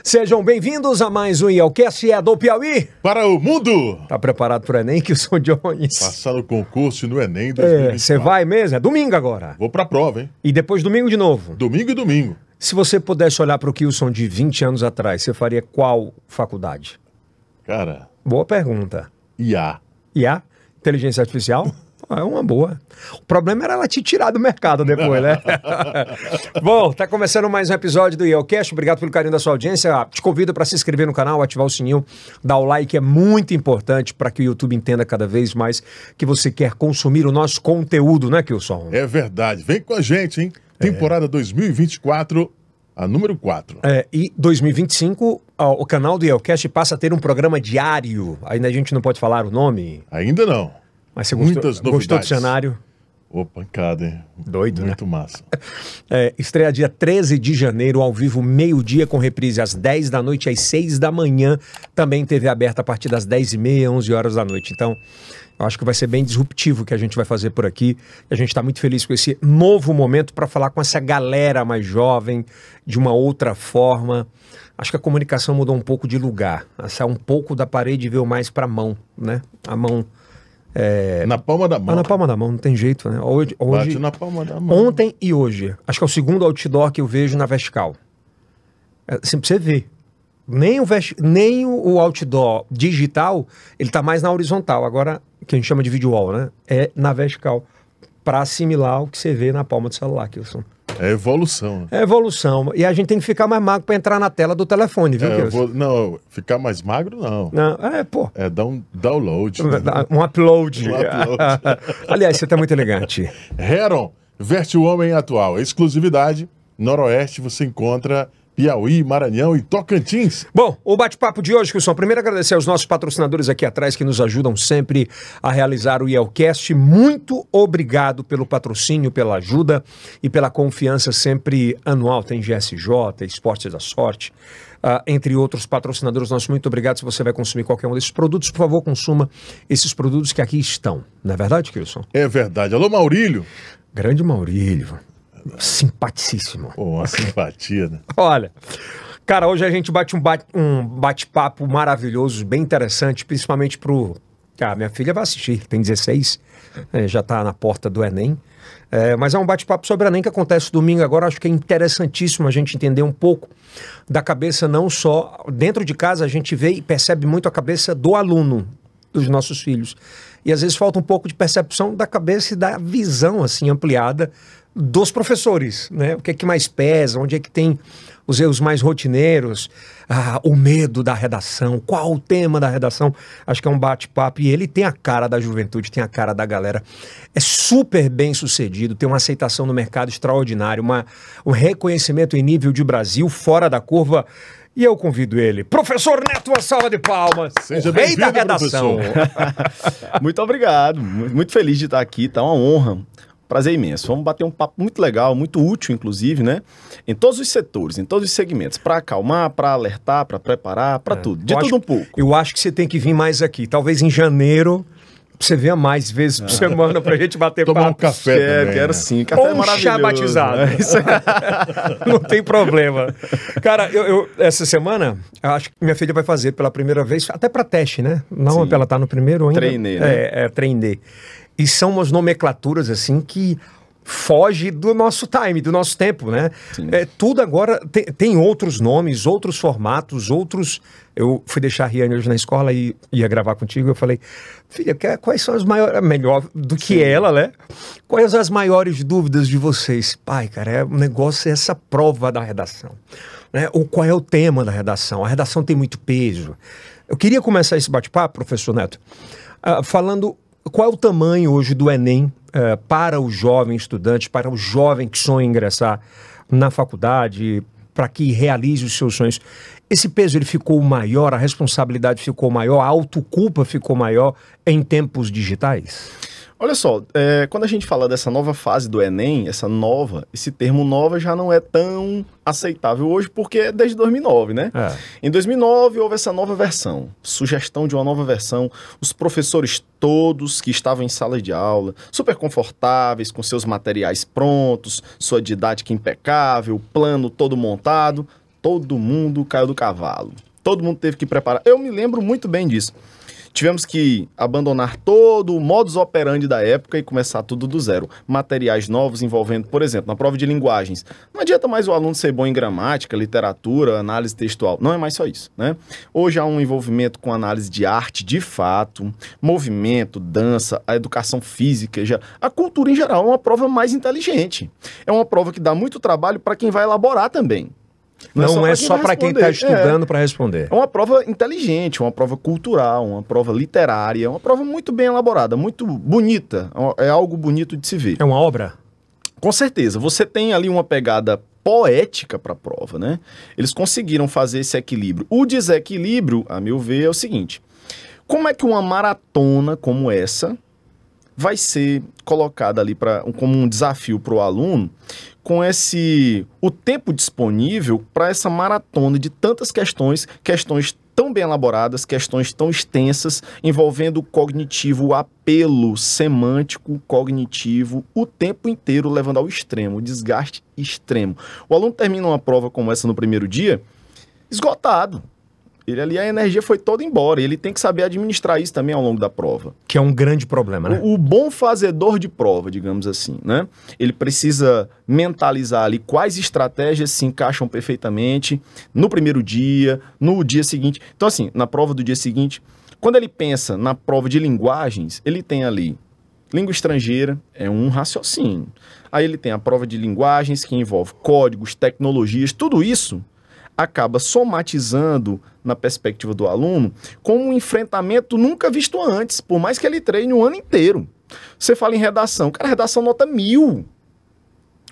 Sejam bem-vindos a mais um IELCast, é do Piauí. Para o mundo! Tá preparado pro Enem, Kilson Jones? Passar no concurso no Enem 2024. Você vai mesmo? É domingo agora. Vou pra prova, hein? E depois domingo de novo. Domingo e domingo. Se você pudesse olhar pro Kilson de 20 anos atrás, você faria qual faculdade? Cara, Boa pergunta. IA. IA? Inteligência Artificial? É uma boa. O problema era ela te tirar do mercado depois, né? Bom, tá começando mais um episódio do IELCast. Obrigado pelo carinho da sua audiência. Te convido para se inscrever no canal, ativar o sininho, dar o like, é muito importante para que o YouTube entenda cada vez mais que você quer consumir o nosso conteúdo, né, Kilson? É verdade. Vem com a gente, hein? Temporada 2024, a número 4. E 2025, o canal do IELCast passa a ter um programa diário. Ainda a gente não pode falar o nome, Ainda não. mas você Muitas gostou do novidades. cenário? Ô, pancada, hein? Doido, Muito massa. Estreia dia 13 de janeiro, ao vivo, meio-dia, com reprise às 10 da noite, às 6 da manhã. Também TV aberta a partir das 10h30, 11 horas da noite. Então, eu acho que vai ser bem disruptivo o que a gente vai fazer por aqui. A gente está muito feliz com esse novo momento para falar com essa galera mais jovem, de uma outra forma. Acho que a comunicação mudou um pouco de lugar. Saiu um pouco da parede e veio mais para a mão, né? A mão... Na palma da mão. na palma da mão, não tem jeito, né? Hoje, Bate na palma da mão. ontem e hoje. Acho que é o segundo outdoor que eu vejo na vertical. Assim, pra você ver. Nem o outdoor digital, ele tá mais na horizontal. Agora, que a gente chama de video wall, né? É na vertical. Para assimilar o que você vê na palma do celular, Kilson. É evolução, né? É evolução. E a gente tem que ficar mais magro para entrar na tela do telefone, viu, Kilson? Não, ficar mais magro, não. Não, É dar um download. Né? Um upload. Um upload. Aliás, você tá muito elegante. Heron, veste o homem atual. Exclusividade, Noroeste você encontra Piauí, Maranhão e Tocantins. Bom, o bate-papo de hoje, Kilson, primeiro agradecer aos nossos patrocinadores aqui atrás que nos ajudam sempre a realizar o IELCast. Muito obrigado pelo patrocínio, pela ajuda e pela confiança sempre anual. Tem GSJ, Esportes da Sorte, entre outros patrocinadores. Nosso muito obrigado. Se você vai consumir qualquer um desses produtos, por favor, consuma esses produtos que aqui estão. Não é verdade, Kilson? É verdade. Alô, Maurílio. Grande Maurílio. Simpaticíssimo. Pô, uma simpatia, né? Olha, cara, hoje a gente bate um bate-papo maravilhoso, bem interessante, principalmente pro... minha filha vai assistir, tem 16, já tá na porta do Enem, mas é um bate-papo sobre o Enem que acontece domingo agora. Acho que é interessantíssimo a gente entender um pouco da cabeça, não só dentro de casa, a gente vê e percebe muito a cabeça do aluno, dos nossos filhos, e às vezes falta um pouco de percepção da cabeça e da visão, assim, ampliada dos professores, né? O que é que mais pesa, onde é que tem os erros mais rotineiros, o medo da redação, qual o tema da redação. Acho que é um bate-papo e ele tem a cara da juventude, tem a cara da galera. É super bem sucedido, tem uma aceitação no mercado extraordinária, um reconhecimento em nível de Brasil, fora da curva. E eu convido ele, professor Neto, uma salva de palmas, Seja o rei da bem-vindo, redação. Muito obrigado, muito feliz de estar aqui, tá uma honra. Prazer imenso. Vamos bater um papo muito legal, muito útil, inclusive, né? Em todos os setores, em todos os segmentos. Para acalmar, para alertar, para preparar, para tudo. De tudo um pouco. Eu acho que você tem que vir mais aqui. Talvez em janeiro você venha mais vezes por semana pra gente bater Tomar papo. um café também, Quero né? sim. Café Ou é um maravilhoso. chá batizado. né? Isso é- Não tem problema. Cara, eu essa semana, eu acho que minha filha vai fazer pela primeira vez, até para teste, né? Não, Sim. ela tá no primeiro ainda. Trainee, né? Trainee. E são umas nomenclaturas, assim, que foge do nosso time, do nosso tempo, né? Sim. Tudo agora tem outros nomes, outros formatos, outros... Eu fui deixar a Riane hoje na escola e ia gravar contigo, eu falei, filha, quais são as maiores... Melhor do que Sim. ela, né? Quais as maiores dúvidas de vocês? Pai, cara, o negócio é essa prova da redação, né? Ou qual é o tema da redação? A redação tem muito peso. Eu queria começar esse bate-papo, professor Neto, falando qual é o tamanho hoje do Enem para o jovem estudante, para o jovem que sonha em ingressar na faculdade, para que realize os seus sonhos. Esse peso ele ficou maior, a responsabilidade ficou maior, a autoculpa ficou maior em tempos digitais? Olha só, quando a gente fala dessa nova fase do Enem, esse termo nova já não é tão aceitável hoje, porque é desde 2009, né? Em 2009 houve essa nova versão, sugestão de uma nova versão, os professores todos que estavam em sala de aula, super confortáveis, com seus materiais prontos, sua didática impecável, plano todo montado, todo mundo caiu do cavalo. Todo mundo teve que preparar. Eu me lembro muito bem disso. Tivemos que abandonar todo o modus operandi da época e começar tudo do zero. Materiais novos envolvendo, por exemplo, na prova de linguagens. Não adianta mais o aluno ser bom em gramática, literatura, análise textual. Não é mais só isso, né? Hoje há um envolvimento com análise de arte, de fato, movimento, dança, a educação física, a cultura em geral é uma prova mais inteligente. É uma prova que dá muito trabalho para quem vai elaborar também. Não é só para quem está estudando para responder. É uma prova inteligente, uma prova cultural, uma prova literária, uma prova muito bem elaborada, muito bonita. É algo bonito de se ver. É uma obra? Com certeza. Você tem ali uma pegada poética para a prova, né? Eles conseguiram fazer esse equilíbrio. O desequilíbrio, a meu ver, é o seguinte. Como é que uma maratona como essa vai ser colocada ali como um desafio para o aluno com o tempo disponível para essa maratona de tantas questões tão bem elaboradas, questões tão extensas, envolvendo o cognitivo, o apelo semântico cognitivo, o tempo inteiro levando ao extremo, o desgaste extremo. O aluno termina uma prova como essa no primeiro dia, esgotado. Ele ali, a energia foi toda embora. E ele tem que saber administrar isso também ao longo da prova. Que é um grande problema, né? O bom fazedor de prova, digamos assim, né? Ele precisa mentalizar ali quais estratégias se encaixam perfeitamente no primeiro dia, no dia seguinte. Então, assim, na prova do dia seguinte, quando ele pensa na prova de linguagens, ele tem ali língua estrangeira, é um raciocínio. Aí ele tem a prova de linguagens, que envolve códigos, tecnologias, tudo isso acaba somatizando na perspectiva do aluno como um enfrentamento nunca visto antes, por mais que ele treine o ano inteiro. Você fala em redação, cara, redação nota 1000.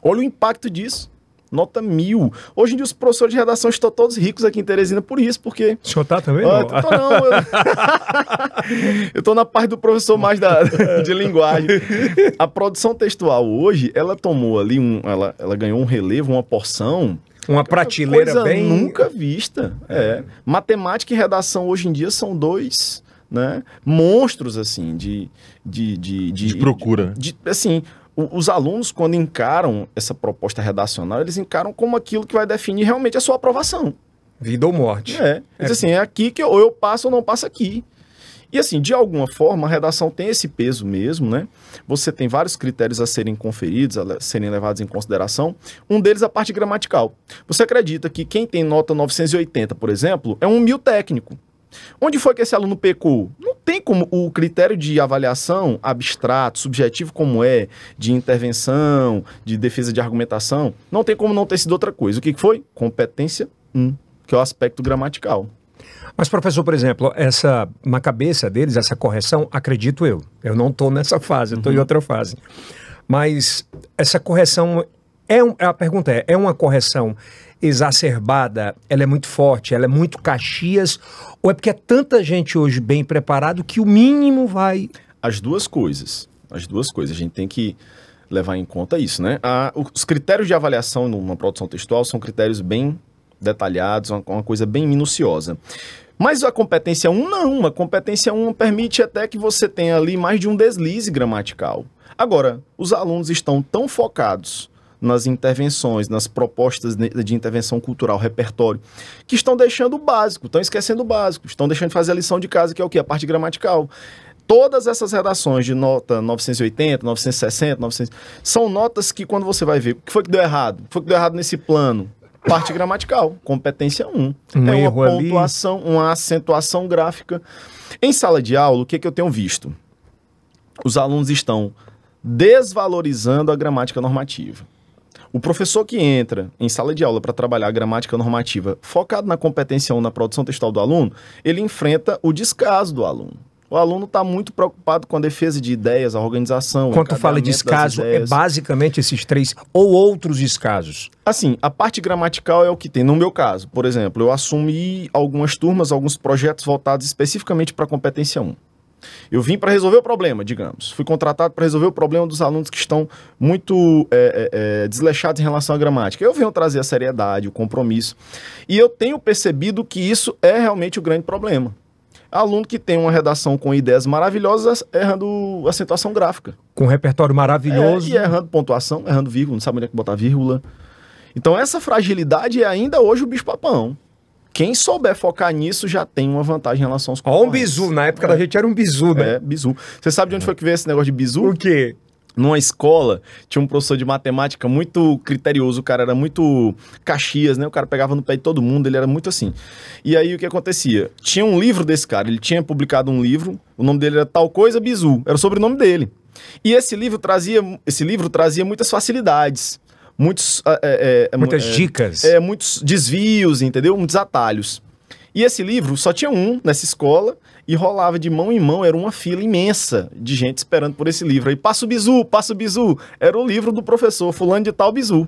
Olha o impacto disso. Nota 1000. Hoje em dia os professores de redação estão todos ricos aqui em Teresina por isso, porque... O senhor tá também? Eu tô na parte do professor mais de linguagem. A produção textual hoje, ela tomou ali, ela ganhou um relevo, uma porção... Uma prateleira coisa bem... nunca vista. Matemática e redação hoje em dia são dois, né, monstros, assim, de procura. Assim, os alunos, quando encaram essa proposta redacional, eles encaram como aquilo que vai definir realmente a sua aprovação. Vida ou morte. Diz assim, é aqui que ou eu passo ou não passo aqui. E assim, de alguma forma, a redação tem esse peso mesmo, né? Você tem vários critérios a serem conferidos, a serem levados em consideração. Um deles é a parte gramatical. Você acredita que quem tem nota 980, por exemplo, é um 1000 técnico. Onde foi que esse aluno pecou? Não tem como o critério de avaliação abstrato, subjetivo como de intervenção, de defesa de argumentação, não tem como não ter sido outra coisa. O que foi? Competência 1, que é o aspecto gramatical. Mas, professor, por exemplo, na cabeça deles, essa correção, acredito eu não estou nessa fase, eu estou em outra fase. Mas essa correção, a pergunta é uma correção exacerbada, ela é muito forte, ela é muito Caxias, ou é porque é tanta gente hoje bem preparado que o mínimo vai... As duas coisas, a gente tem que levar em conta isso, né? Os critérios de avaliação numa produção textual são critérios bem detalhados, uma coisa bem minuciosa. Mas a competência 1 não, a competência 1 permite até que você tenha ali mais de um deslize gramatical. Agora, os alunos estão tão focados nas intervenções, nas propostas de intervenção cultural, repertório, que estão deixando o básico, estão esquecendo o básico, estão deixando de fazer a lição de casa, que é o quê? A parte gramatical. Todas essas redações de nota 980, 960, 900, são notas que quando você vai ver, o que foi que deu errado? O que foi que deu errado nesse plano? Parte gramatical, competência 1. É uma pontuação, uma acentuação gráfica. Em sala de aula, o que eu tenho visto? Os alunos estão desvalorizando a gramática normativa. O professor que entra em sala de aula para trabalhar a gramática normativa focado na competência 1, na produção textual do aluno, ele enfrenta o descaso do aluno. O aluno está muito preocupado com a defesa de ideias, a organização. Quando tu fala de descaso, é basicamente esses três ou outros descasos? Assim, a parte gramatical é o que tem. No meu caso, por exemplo, eu assumi algumas turmas, alguns projetos voltados especificamente para a competência 1. Eu vim para resolver o problema, digamos. Fui contratado para resolver o problema dos alunos que estão muito desleixados em relação à gramática. Eu venho trazer a seriedade, o compromisso. E eu tenho percebido que isso é realmente o grande problema. Aluno que tem uma redação com ideias maravilhosas, errando acentuação gráfica. Com um repertório maravilhoso. E errando pontuação, errando vírgula, não sabe onde é que botar vírgula. Então essa fragilidade é ainda hoje o bicho-papão. Quem souber focar nisso já tem uma vantagem em relação aos concorrentes. Ó, um bizu. Na época da gente era um bizu, né? É, bizu. Você sabe de onde foi que veio esse negócio de bizu? O quê? Numa escola, tinha um professor de matemática muito criterioso, o cara era muito Caxias, né? O cara pegava no pé de todo mundo, ele era muito assim. E aí o que acontecia? Tinha um livro desse cara, ele tinha publicado um livro, o nome dele era Tal Coisa Bizu, era o sobrenome dele. E esse livro trazia muitas facilidades, muitas dicas. Muitos desvios, entendeu? Muitos atalhos. E esse livro só tinha um nessa escola e rolava de mão em mão, era uma fila imensa de gente esperando por esse livro. Aí, passa o bizu, era o livro do professor fulano de tal bizu.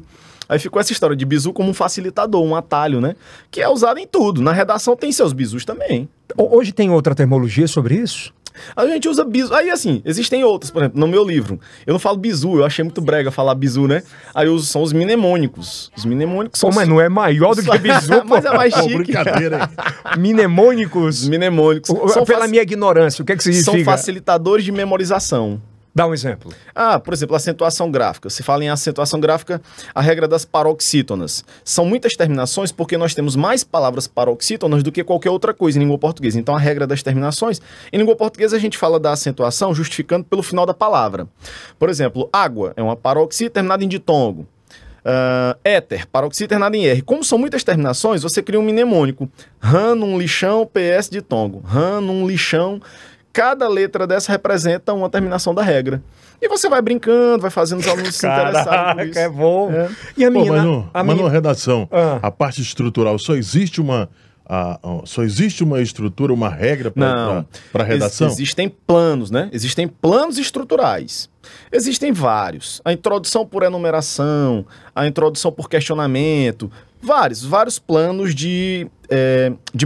Aí ficou essa história de bizu como um facilitador, um atalho, né? Que é usado em tudo. Na redação tem seus bizus também. Hoje tem outra terminologia sobre isso? A gente usa bizu. Aí, assim, existem outras, por exemplo, no meu livro. Eu não falo bizu, eu achei muito brega falar bizu, né? Aí eu uso, são os mnemônicos. Os mnemônicos são... Pô, mas não é maior do que bizu, pô. Mas é mais chique. Brincadeira aí. Mnemônicos? Mnemônicos. Pela minha ignorância, o que significa? São facilitadores de memorização. Dá um exemplo. Por exemplo, acentuação gráfica. Se fala em acentuação gráfica, a regra das paroxítonas. São muitas terminações porque nós temos mais palavras paroxítonas do que qualquer outra coisa em língua portuguesa. Então, a regra das terminações... Em língua portuguesa, a gente fala da acentuação justificando pelo final da palavra. Por exemplo, água é uma paroxítona terminada em ditongo. Éter, paroxítona terminada em R. Como são muitas terminações, você cria um mnemônico. Ran, num lixão, PS, ditongo. Ran, num lixão... Cada letra dessa representa uma terminação da regra. E você vai brincando, vai fazendo os alunos se interessarem por isso. É bom. E a minha... Mas numa redação, a parte estrutural, só existe uma estrutura, uma regra para redação? Existem planos, né? Existem planos estruturais. Existem vários. A introdução por enumeração, a introdução por questionamento... Vários planos de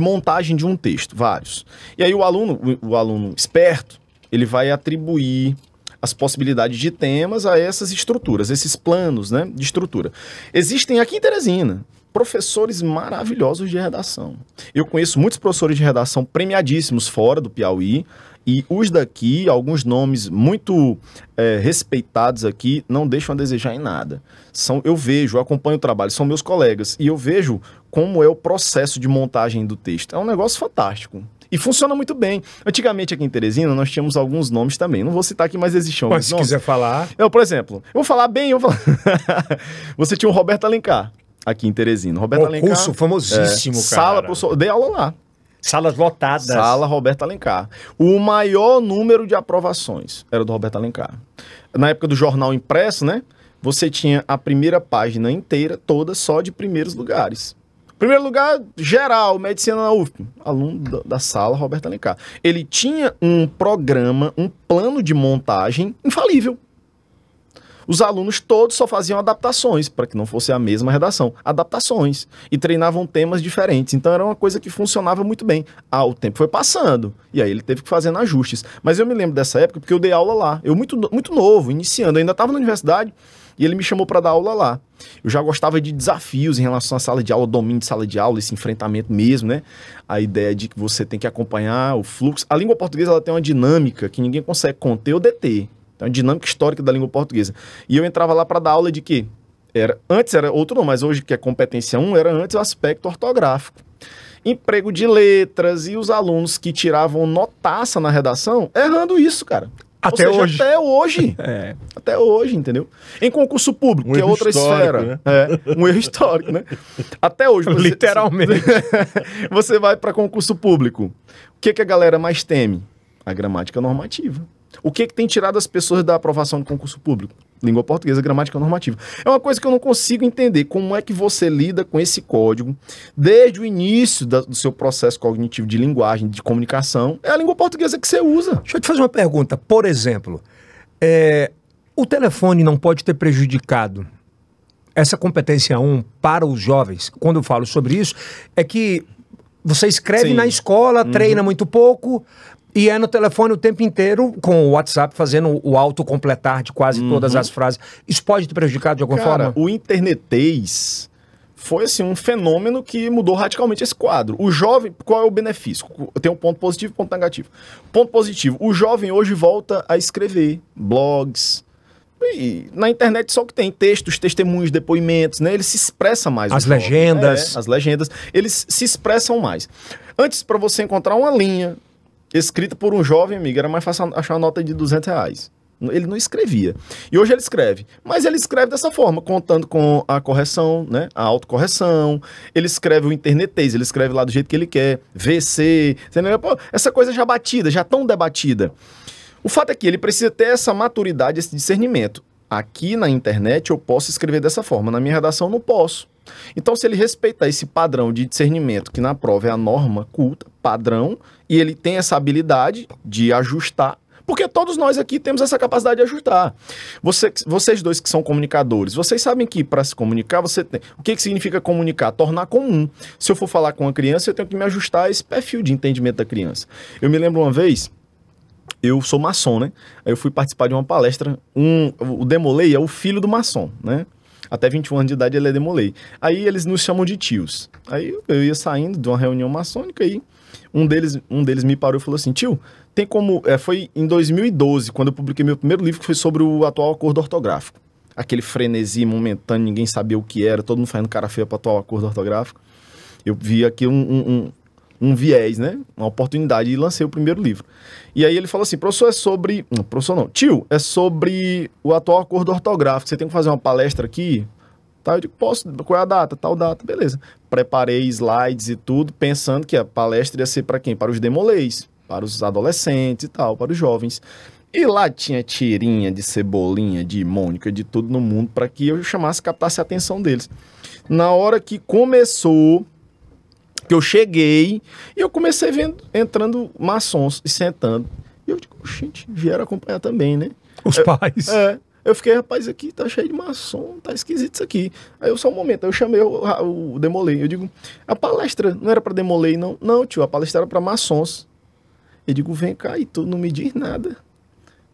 montagem de um texto, vários. E aí o aluno esperto, ele vai atribuir as possibilidades de temas a essas estruturas, esses planos, né, de estrutura. Existem aqui em Teresina professores maravilhosos de redação. Eu conheço muitos professores de redação premiadíssimos fora do Piauí, e os daqui, alguns nomes muito respeitados aqui, não deixam a desejar em nada. Eu acompanho o trabalho, são meus colegas, e eu vejo como é o processo de montagem do texto. É um negócio fantástico. E funciona muito bem. Antigamente, aqui em Teresina, nós tínhamos alguns nomes também. Não vou citar aqui, mas existiam alguns nomes. Mas se quiser falar... Por exemplo, eu vou falar bem, Você tinha o Roberto Alencar, aqui em Teresina. Roberto Alencar, curso famosíssimo, cara. Sala, professor, dei aula lá. Salas lotadas. Sala Roberto Alencar. O maior número de aprovações era do Roberto Alencar. Na época do jornal impresso, né? Você tinha a primeira página inteira, toda só de primeiros lugares. Primeiro lugar, geral, medicina na UFP. Aluno da sala Roberto Alencar. Ele tinha um programa, um plano de montagem infalível. Os alunos todos só faziam adaptações, para que não fosse a mesma redação. Adaptações. E treinavam temas diferentes. Então era uma coisa que funcionava muito bem. O tempo foi passando. E aí ele teve que fazer ajustes. Mas eu me lembro dessa época porque eu dei aula lá. Eu muito novo, iniciando. Eu ainda estava na universidade e ele me chamou para dar aula lá. Eu já gostava de desafios em relação à sala de aula, domínio de sala de aula, esse enfrentamento mesmo, né? A ideia de que você tem que acompanhar o fluxo. A língua portuguesa ela tem uma dinâmica que ninguém consegue conter ou deter. Então, a dinâmica histórica da língua portuguesa. E eu entrava lá para dar aula de quê? Antes era outro não, mas hoje que é competência 1, era antes o aspecto ortográfico. Emprego de letras e os alunos que tiravam notaça na redação, errando isso, cara. Até hoje. Até hoje. Até hoje, entendeu? Em concurso público, que é outra esfera. Né? Um erro histórico, né? Até hoje. Literalmente. Você vai para concurso público. O que a galera mais teme? A gramática normativa. O que tem tirado as pessoas da aprovação do concurso público? Língua portuguesa, gramática normativa. É uma coisa que eu não consigo entender. Como é que você lida com esse código desde o início do seu processo cognitivo de linguagem, de comunicação? É a língua portuguesa que você usa. Deixa eu te fazer uma pergunta. Por exemplo, o telefone não pode ter prejudicado essa competência 1 para os jovens? Quando eu falo sobre isso, é que você escreve na escola, treina muito pouco... E é no telefone o tempo inteiro, com o WhatsApp, fazendo o autocompletar de quase todas as frases. Isso pode te prejudicar de alguma forma? O internetês foi assim, um fenômeno que mudou radicalmente esse quadro. O jovem, qual é o benefício? Tem um ponto positivo e um ponto negativo. Ponto positivo, o jovem hoje volta a escrever blogs, E na internet só que tem textos, testemunhos, depoimentos, né? Ele se expressa mais. As legendas. As legendas. Eles se expressam mais. Antes, para você encontrar uma linha escrita por um jovem, amigo, era mais fácil achar uma nota de R$200. Ele não escrevia. E hoje ele escreve. Mas ele escreve dessa forma, contando com a correção, né? A autocorreção. Ele escreve o internetês, ele escreve lá do jeito que ele quer. VC. Pô, essa coisa já batida, já tão debatida. O fato é que ele precisa ter essa maturidade, esse discernimento. Aqui na internet eu posso escrever dessa forma, na minha redação não posso. Então, se ele respeitar esse padrão de discernimento, que na prova é a norma culta, padrão, e ele tem essa habilidade de ajustar, porque todos nós aqui temos essa capacidade de ajustar. Vocês dois que são comunicadores, vocês sabem que para se comunicar, você tem... O que significa comunicar? Tornar comum. Se eu for falar com uma criança, eu tenho que me ajustar a esse perfil de entendimento da criança. Eu me lembro uma vez... Eu sou maçom, né? Aí eu fui participar de uma palestra. O Demolei é o filho do maçom, né? Até 21 anos de idade ele é Demolei. Aí eles nos chamam de tios. Aí eu ia saindo de uma reunião maçônica e um deles me parou e falou assim: tio, tem como... foi em 2012, quando eu publiquei meu primeiro livro, que foi sobre o atual acordo ortográfico. Aquele frenesi momentâneo, ninguém sabia o que era, todo mundo fazendo cara feia para o atual acordo ortográfico. Eu vi aqui um viés, né? Uma oportunidade, e lancei o primeiro livro. E aí ele falou assim: professor, é sobre... Não, professor não. Tio, é sobre o atual acordo ortográfico. Você tem que fazer uma palestra aqui? Tá, eu digo, posso? Qual é a data? Tal data. Beleza. Preparei slides e tudo, pensando que a palestra ia ser para quem? Para os demoleis, para os adolescentes e tal, para os jovens. E lá tinha tirinha de Cebolinha, de Mônica, de tudo no mundo, para que eu captasse a atenção deles. Na hora que começou... que eu cheguei e eu comecei entrando maçons e sentando. E eu digo, gente, vieram acompanhar também, né? Os pais. Eu fiquei, rapaz, aqui tá cheio de maçom, tá esquisito isso aqui. Aí só um momento, aí eu chamei o Demolei. Eu digo, a palestra não era pra Demolei, não? Não, tio, a palestra era pra maçons. Eu digo, vem cá, e tu não me diz nada.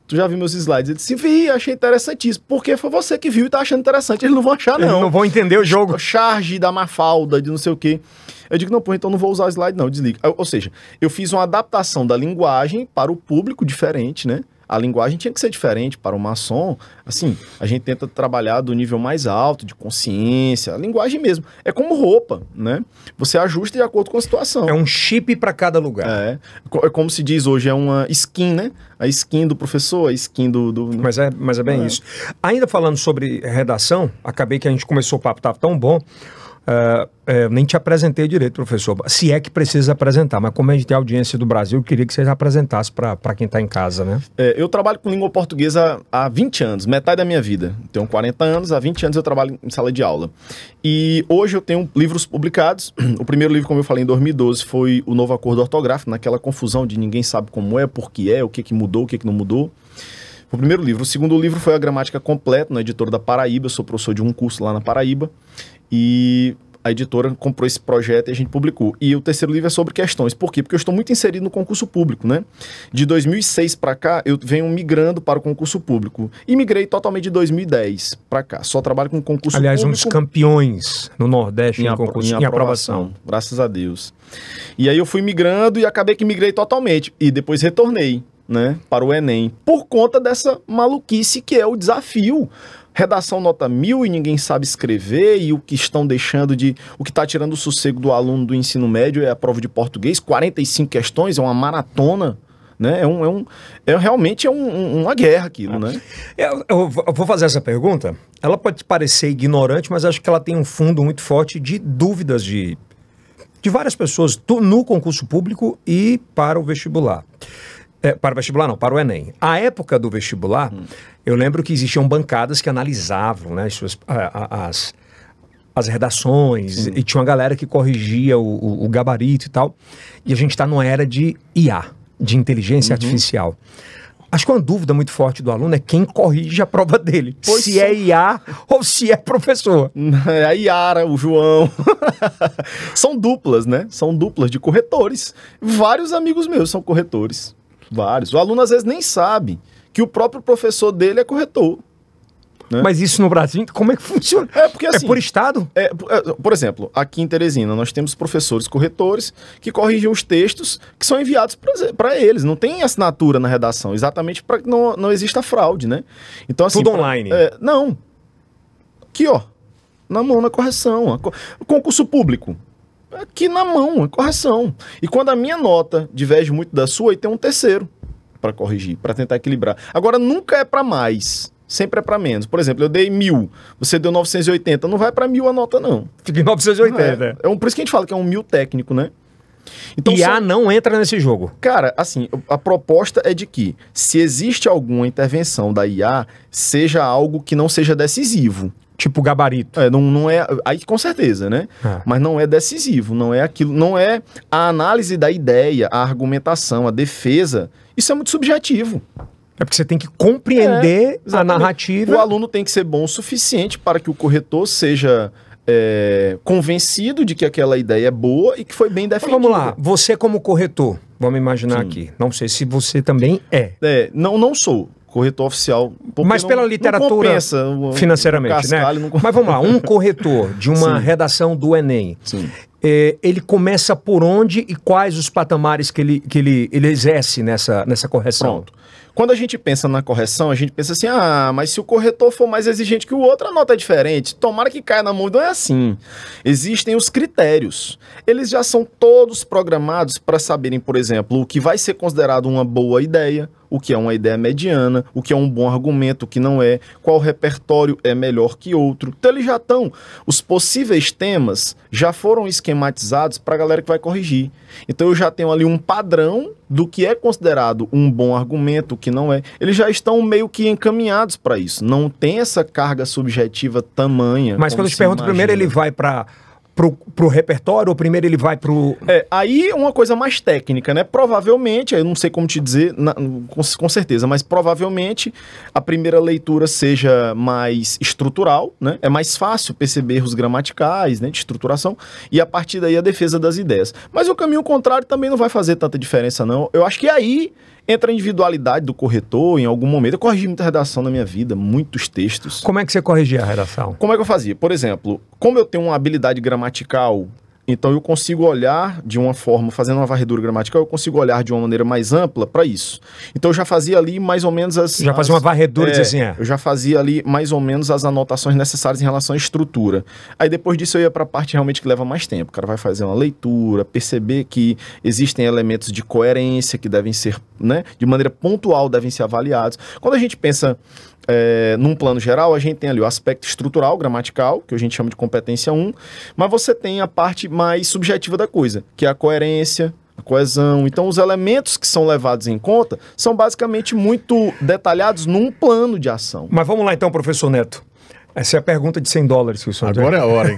Tu já viu meus slides? Ele disse, vi, achei interessantíssimo. Porque foi você que viu e tá achando interessante. Eles não vão achar, não. Eles não vão entender o jogo. Charge da Mafalda, de não sei o quê. Eu digo, não, pô, então não vou usar o slide, não, desliga. Ou seja, eu fiz uma adaptação da linguagem para o público diferente, né? A linguagem tinha que ser diferente para o maçom. Assim, a gente tenta trabalhar do nível mais alto, de consciência, a linguagem mesmo. É como roupa, né? Você ajusta de acordo com a situação. É um chip para cada lugar. É como se diz hoje, é uma skin, né? A skin do professor, a skin do... Mas é bem isso. Ainda falando sobre redação, acabei que a gente começou o papo, estava tão bom... nem te apresentei direito, professor. Se é que precisa apresentar, mas como a gente tem audiência do Brasil, eu queria que você apresentasse para quem está em casa, né? Eu trabalho com língua portuguesa há 20 anos, metade da minha vida. Tenho 40 anos, há 20 anos eu trabalho em sala de aula. E hoje eu tenho livros publicados. O primeiro livro, como eu falei, em 2012, foi o Novo Acordo Ortográfico, naquela confusão de ninguém sabe como é, por que é, o que mudou, o que não mudou. O primeiro livro. O segundo livro foi A Gramática Completa, na editora da Paraíba. Eu sou professor de um curso lá na Paraíba. E a editora comprou esse projeto e a gente publicou. E o terceiro livro é sobre questões. Por quê? Porque eu estou muito inserido no concurso público, né? De 2006 para cá, eu venho migrando para o concurso público. E migrei totalmente de 2010 para cá. Só trabalho com concurso público. Aliás, um dos campeões no Nordeste em concurso em aprovação. Graças a Deus. E aí eu fui migrando e acabei que migrei totalmente. E depois retornei, né, para o Enem. Por conta dessa maluquice que é o desafio. Redação nota 1000 e ninguém sabe escrever, e o que estão deixando de... O que está tirando o sossego do aluno do ensino médio é a prova de português, 45 questões, é uma maratona, né? Realmente uma guerra aquilo, né? Eu vou fazer essa pergunta, ela pode parecer ignorante, mas acho que ela tem um fundo muito forte de dúvidas de várias pessoas no concurso público e para o vestibular. Para o vestibular não, para o Enem. A época do vestibular, eu lembro que existiam bancadas que analisavam, né, as redações, e tinha uma galera que corrigia o gabarito e tal. E a gente está numa era de IA, de inteligência artificial. Acho que uma dúvida muito forte do aluno é quem corrige a prova dele. Se é IA ou se é professor. É a Iara, o João. São duplas, né? São duplas de corretores. Vários amigos meus são corretores. Vários. O aluno às vezes nem sabe que o próprio professor dele é corretor. né? Mas isso no Brasil, como é que funciona? Porque, assim, é por estado? Por exemplo, aqui em Teresina, nós temos professores corretores que corrigem os textos que são enviados para eles. Não tem assinatura na redação, exatamente para que não exista fraude, né? Então, assim, tudo online? Não. Aqui, ó. Na mão, na correção. Concurso público. Aqui na mão, a correção. E quando a minha nota diverge muito da sua, aí tem um terceiro para corrigir, para tentar equilibrar. Agora, nunca é para mais. Sempre é para menos. Por exemplo, eu dei 1.000, você deu 980, não vai para 1.000 a nota, não. Fica em 980. Por isso que a gente fala que é um 1.000 técnico, né? Então, IA não entra nesse jogo. Cara, assim, a proposta é de que, se existe alguma intervenção da IA, seja algo que não seja decisivo. Tipo gabarito. Não é. Aí com certeza, né? Mas não é decisivo, não é aquilo. Não é a análise da ideia, a argumentação, a defesa. Isso é muito subjetivo. É porque você tem que compreender a narrativa. O aluno tem que ser bom o suficiente para que o corretor seja convencido de que aquela ideia é boa e que foi bem defendida. Vamos lá, você como corretor, vamos imaginar aqui. Não sei se você também é. Não sou corretor oficial. Mas pela literatura, financeiramente, né? Mas vamos lá, um corretor de uma redação do Enem, ele começa por onde e quais os patamares que ele exerce nessa correção? Pronto. Quando a gente pensa na correção, a gente pensa assim, mas se o corretor for mais exigente que o outro, a nota é diferente. Tomara que caia na mão. Não é assim. Existem os critérios. Eles já são todos programados para saberem, por exemplo, o que vai ser considerado uma boa ideia, o que é uma ideia mediana, o que é um bom argumento, o que não é, qual repertório é melhor que outro. Então eles já estão, os possíveis temas já foram esquematizados para a galera que vai corrigir. Então eu já tenho ali um padrão do que é considerado um bom argumento, o que não é. Eles já estão meio que encaminhados para isso. Não tem essa carga subjetiva tamanha. Mas quando eu te pergunto, primeiro ele vai para pro repertório ou primeiro ele vai pro... Aí é uma coisa mais técnica, né? Provavelmente, eu não sei como te dizer com certeza, mas provavelmente a primeira leitura seja mais estrutural, né? É mais fácil perceber erros gramaticais, né? De estruturação, e a partir daí a defesa das ideias. Mas o caminho contrário também não vai fazer tanta diferença, não. Eu acho que aí entra a individualidade do corretor em algum momento. Eu corrigi muita redação na minha vida, muitos textos. Como é que você corrigia a redação? Como é que eu fazia? Por exemplo, como eu tenho uma habilidade gramatical, então eu consigo olhar de uma forma, fazendo uma varredura gramatical, eu consigo olhar de uma maneira mais ampla para isso. Então eu já fazia ali mais ou menos Já fazia uma varredura e dizia assim, Eu já fazia ali mais ou menos as anotações necessárias em relação à estrutura. Aí depois disso eu ia para a parte realmente que leva mais tempo. O cara vai fazer uma leitura, perceber que existem elementos de coerência que devem ser, né, de maneira pontual, devem ser avaliados. Quando a gente pensa num plano geral, a gente tem ali o aspecto estrutural, gramatical, que a gente chama de competência 1, mas você tem a parte mais subjetiva da coisa, que é a coerência, a coesão. Então, os elementos que são levados em conta são basicamente muito detalhados num plano de ação. Mas vamos lá então, professor Neto. Essa é a pergunta de $100 que o senhor Agora é a hora, hein?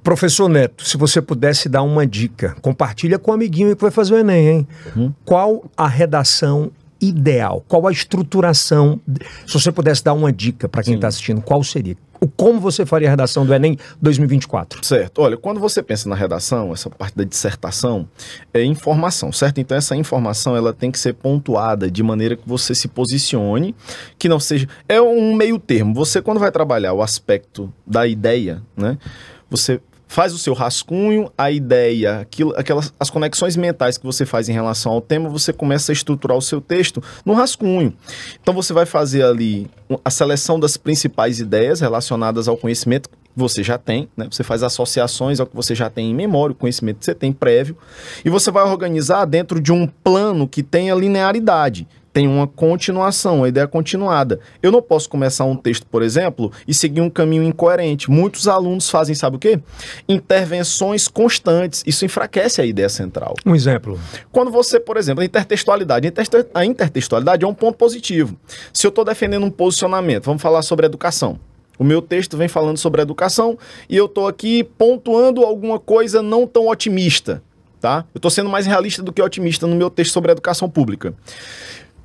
Professor Neto, se você pudesse dar uma dica, compartilha com o amiguinho que vai fazer o Enem, hein? Qual a redação ideal? Qual a estruturação? Se você pudesse dar uma dica para quem está assistindo, qual seria? Como você faria a redação do Enem 2024? Certo. Olha, quando você pensa na redação, essa parte da dissertação, é informação, certo? Então essa informação ela tem que ser pontuada de maneira que você se posicione, que não seja... É um meio termo. Você, quando vai trabalhar o aspecto da ideia, né? Você faz o seu rascunho, a ideia, as conexões mentais que você faz em relação ao tema, você começa a estruturar o seu texto no rascunho. Então você vai fazer ali a seleção das principais ideias relacionadas ao conhecimento que você já tem, né? Você faz associações ao que você já tem em memória, o conhecimento que você tem prévio, e você vai organizar dentro de um plano que tenha linearidade. Tem uma continuação, uma ideia continuada. Eu não posso começar um texto, por exemplo, e seguir um caminho incoerente. Muitos alunos fazem, sabe o quê? Intervenções constantes. Isso enfraquece a ideia central. Um exemplo. Quando você, por exemplo, a intertextualidade. A intertextualidade é um ponto positivo. Se eu estou defendendo um posicionamento, vamos falar sobre educação. O meu texto vem falando sobre educação e eu estou aqui pontuando alguma coisa não tão otimista, tá? Eu estou sendo mais realista do que otimista no meu texto sobre a educação pública.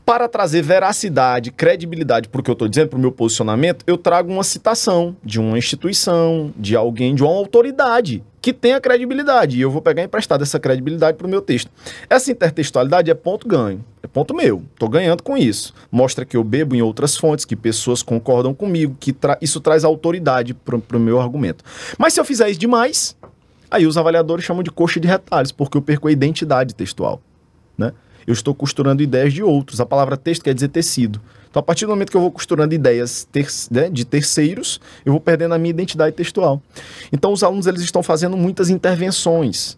Para trazer veracidade, credibilidade para o que eu estou dizendo, para o meu posicionamento, eu trago uma citação de uma instituição, de alguém, de uma autoridade que tenha credibilidade. E eu vou pegar emprestado essa credibilidade para o meu texto. Essa intertextualidade é ponto ganho. É ponto meu. Estou ganhando com isso. Mostra que eu bebo em outras fontes, que pessoas concordam comigo, que isso traz autoridade para o meu argumento. Mas se eu fizer isso demais, aí os avaliadores chamam de coxa de retalhos, porque eu perco a identidade textual, né? Eu estou costurando ideias de outros. A palavra texto quer dizer tecido. Então, a partir do momento que eu vou costurando ideias de terceiros, eu vou perdendo a minha identidade textual. Então, os alunos eles estão fazendo muitas intervenções,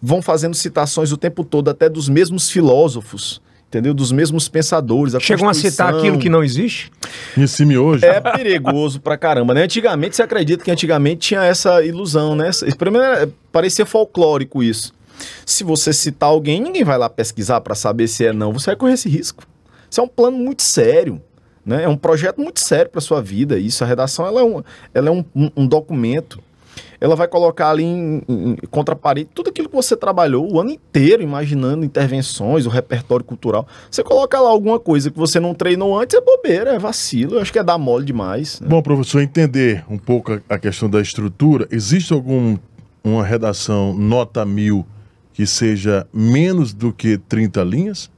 vão fazendo citações o tempo todo, até dos mesmos filósofos, entendeu? Dos mesmos pensadores. Chegam a citar aquilo que não existe? Esse miojo. É perigoso pra caramba, né? Antigamente, você acredita que antigamente tinha essa ilusão, né? Primeiro, parecia folclórico isso. Se você citar alguém, ninguém vai lá pesquisar para saber se é não. Você vai correr esse risco. Isso é um plano muito sério, né? É um projeto muito sério para sua vida. Isso, a redação, ela é um documento. Ela vai colocar ali contra a parede tudo aquilo que você trabalhou o ano inteiro, imaginando intervenções, o repertório cultural. Você coloca lá alguma coisa que você não treinou antes, é bobeira, é vacilo. Eu acho que é dar mole demais, né? Bom, professor, entender um pouco a questão da estrutura, existe uma redação nota 1000 que seja menos do que 30 linhas?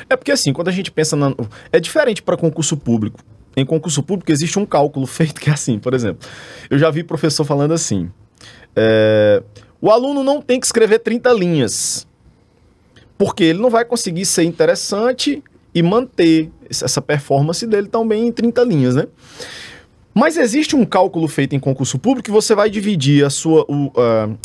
É porque assim, quando a gente pensa é diferente para concurso público. Em concurso público existe um cálculo feito que é assim, por exemplo. Eu já vi professor falando assim, o aluno não tem que escrever 30 linhas, porque ele não vai conseguir ser interessante e manter essa performance dele também em 30 linhas, né? Mas existe um cálculo feito em concurso público que você vai dividir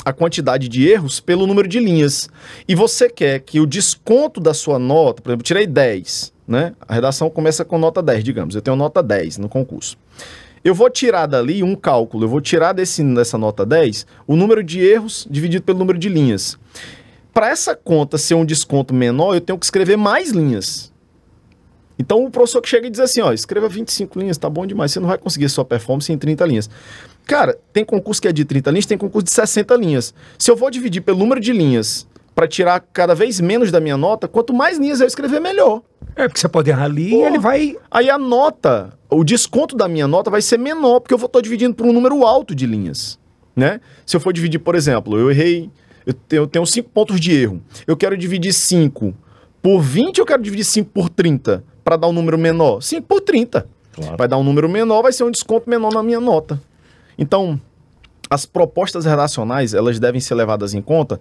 a quantidade de erros pelo número de linhas. E você quer que o desconto da sua nota, por exemplo, eu tirei 10, né? A redação começa com nota 10, digamos. Eu tenho nota 10 no concurso. Eu vou tirar dali um cálculo, eu vou tirar dessa nota 10 o número de erros dividido pelo número de linhas. Para essa conta ser um desconto menor, eu tenho que escrever mais linhas. Então o professor que chega e diz assim, ó, escreva 25 linhas, tá bom demais, você não vai conseguir a sua performance em 30 linhas. Cara, tem concurso que é de 30 linhas, tem concurso de 60 linhas. Se eu vou dividir pelo número de linhas para tirar cada vez menos da minha nota, quanto mais linhas eu escrever, melhor. É, porque você pode errar ali e ele vai... Aí a nota, o desconto da minha nota vai ser menor, porque eu vou estar dividindo por um número alto de linhas, né? Se eu for dividir, por exemplo, eu errei, eu tenho 5 pontos de erro. Eu quero dividir 5 por 20 ou eu quero dividir 5 por 30? Para dar um número menor? 5 por 30. Claro. Vai dar um número menor, vai ser um desconto menor na minha nota. Então, as propostas redacionais, elas devem ser levadas em conta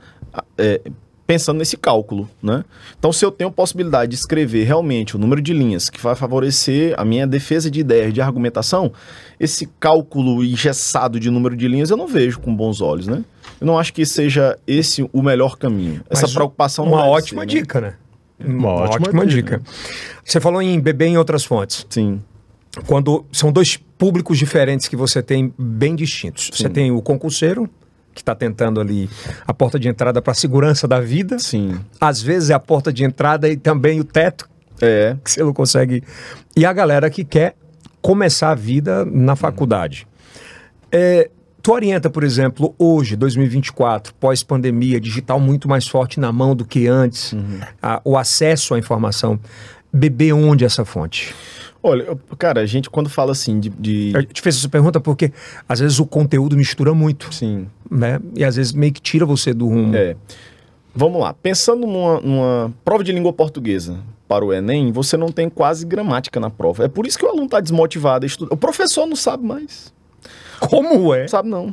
pensando nesse cálculo, né? Então, se eu tenho possibilidade de escrever realmente o número de linhas que vai favorecer a minha defesa de ideias, de argumentação, esse cálculo engessado de número de linhas eu não vejo com bons olhos, né? Eu não acho que seja esse o melhor caminho. Essa preocupação não é uma ótima dica, né? Uma ótima dica. Você falou em beber em outras fontes. Sim. Quando são dois públicos diferentes que você tem bem distintos. Sim. Você tem o concurseiro, que está tentando ali a porta de entrada para a segurança da vida. Sim. Às vezes é a porta de entrada e também o teto, que você não consegue. E a galera que quer começar a vida na faculdade. Tu orienta, por exemplo, hoje, 2024, pós-pandemia, digital muito mais forte na mão do que antes, o acesso à informação. Beber onde essa fonte? Olha, cara, a gente quando fala assim Eu te fiz essa pergunta porque às vezes o conteúdo mistura muito. Sim. Né? E às vezes meio que tira você do rumo. Vamos lá. Pensando numa prova de língua portuguesa para o Enem, você não tem quase gramática na prova. É por isso que o aluno está desmotivado a estudar. O professor não sabe mais. Como é? Não sabe não.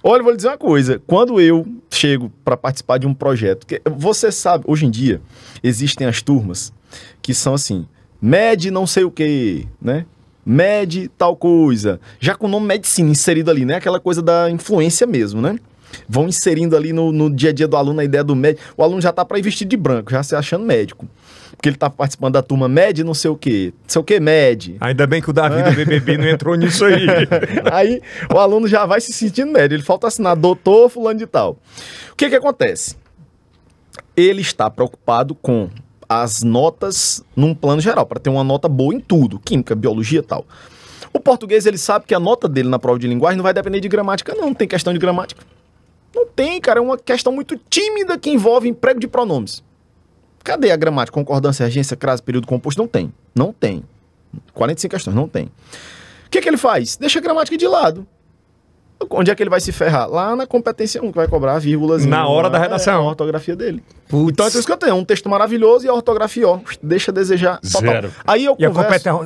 Olha, vou lhe dizer uma coisa. Quando eu chego para participar de um projeto, que você sabe, hoje em dia, existem as turmas que são assim, mede não sei o que, né? Mede tal coisa. Já com o nome medicina inserido ali, né? Aquela coisa da influência mesmo, né? Vão inserindo ali no dia a dia do aluno a ideia do médico. O aluno já tá para ir vestido de branco, já se achando médico. Porque ele tá participando da turma MED, não sei o quê. Não sei o quê, MED. Ainda bem que o Davi do BBB não entrou nisso aí. Aí o aluno já vai se sentindo MED. Ele falta assinar doutor fulano de tal. O que que acontece? Ele está preocupado com as notas num plano geral, para ter uma nota boa em tudo. Química, biologia e tal. O português, ele sabe que a nota dele na prova de linguagem não vai depender de gramática, não. Não tem questão de gramática. Não tem, cara. É uma questão muito tímida que envolve emprego de pronomes. Cadê a gramática? Concordância, regência, crase, período composto? Não tem. Não tem. 45 questões, não tem. O que que ele faz? Deixa a gramática de lado. onde é que ele vai se ferrar? Lá na competência 1, que vai cobrar a vírgulazinha. Na hora da redação. A ortografia dele. Putz. Então é isso que eu tenho. Um texto maravilhoso e a ortografia, ó, deixa a desejar. Zero. Aí eu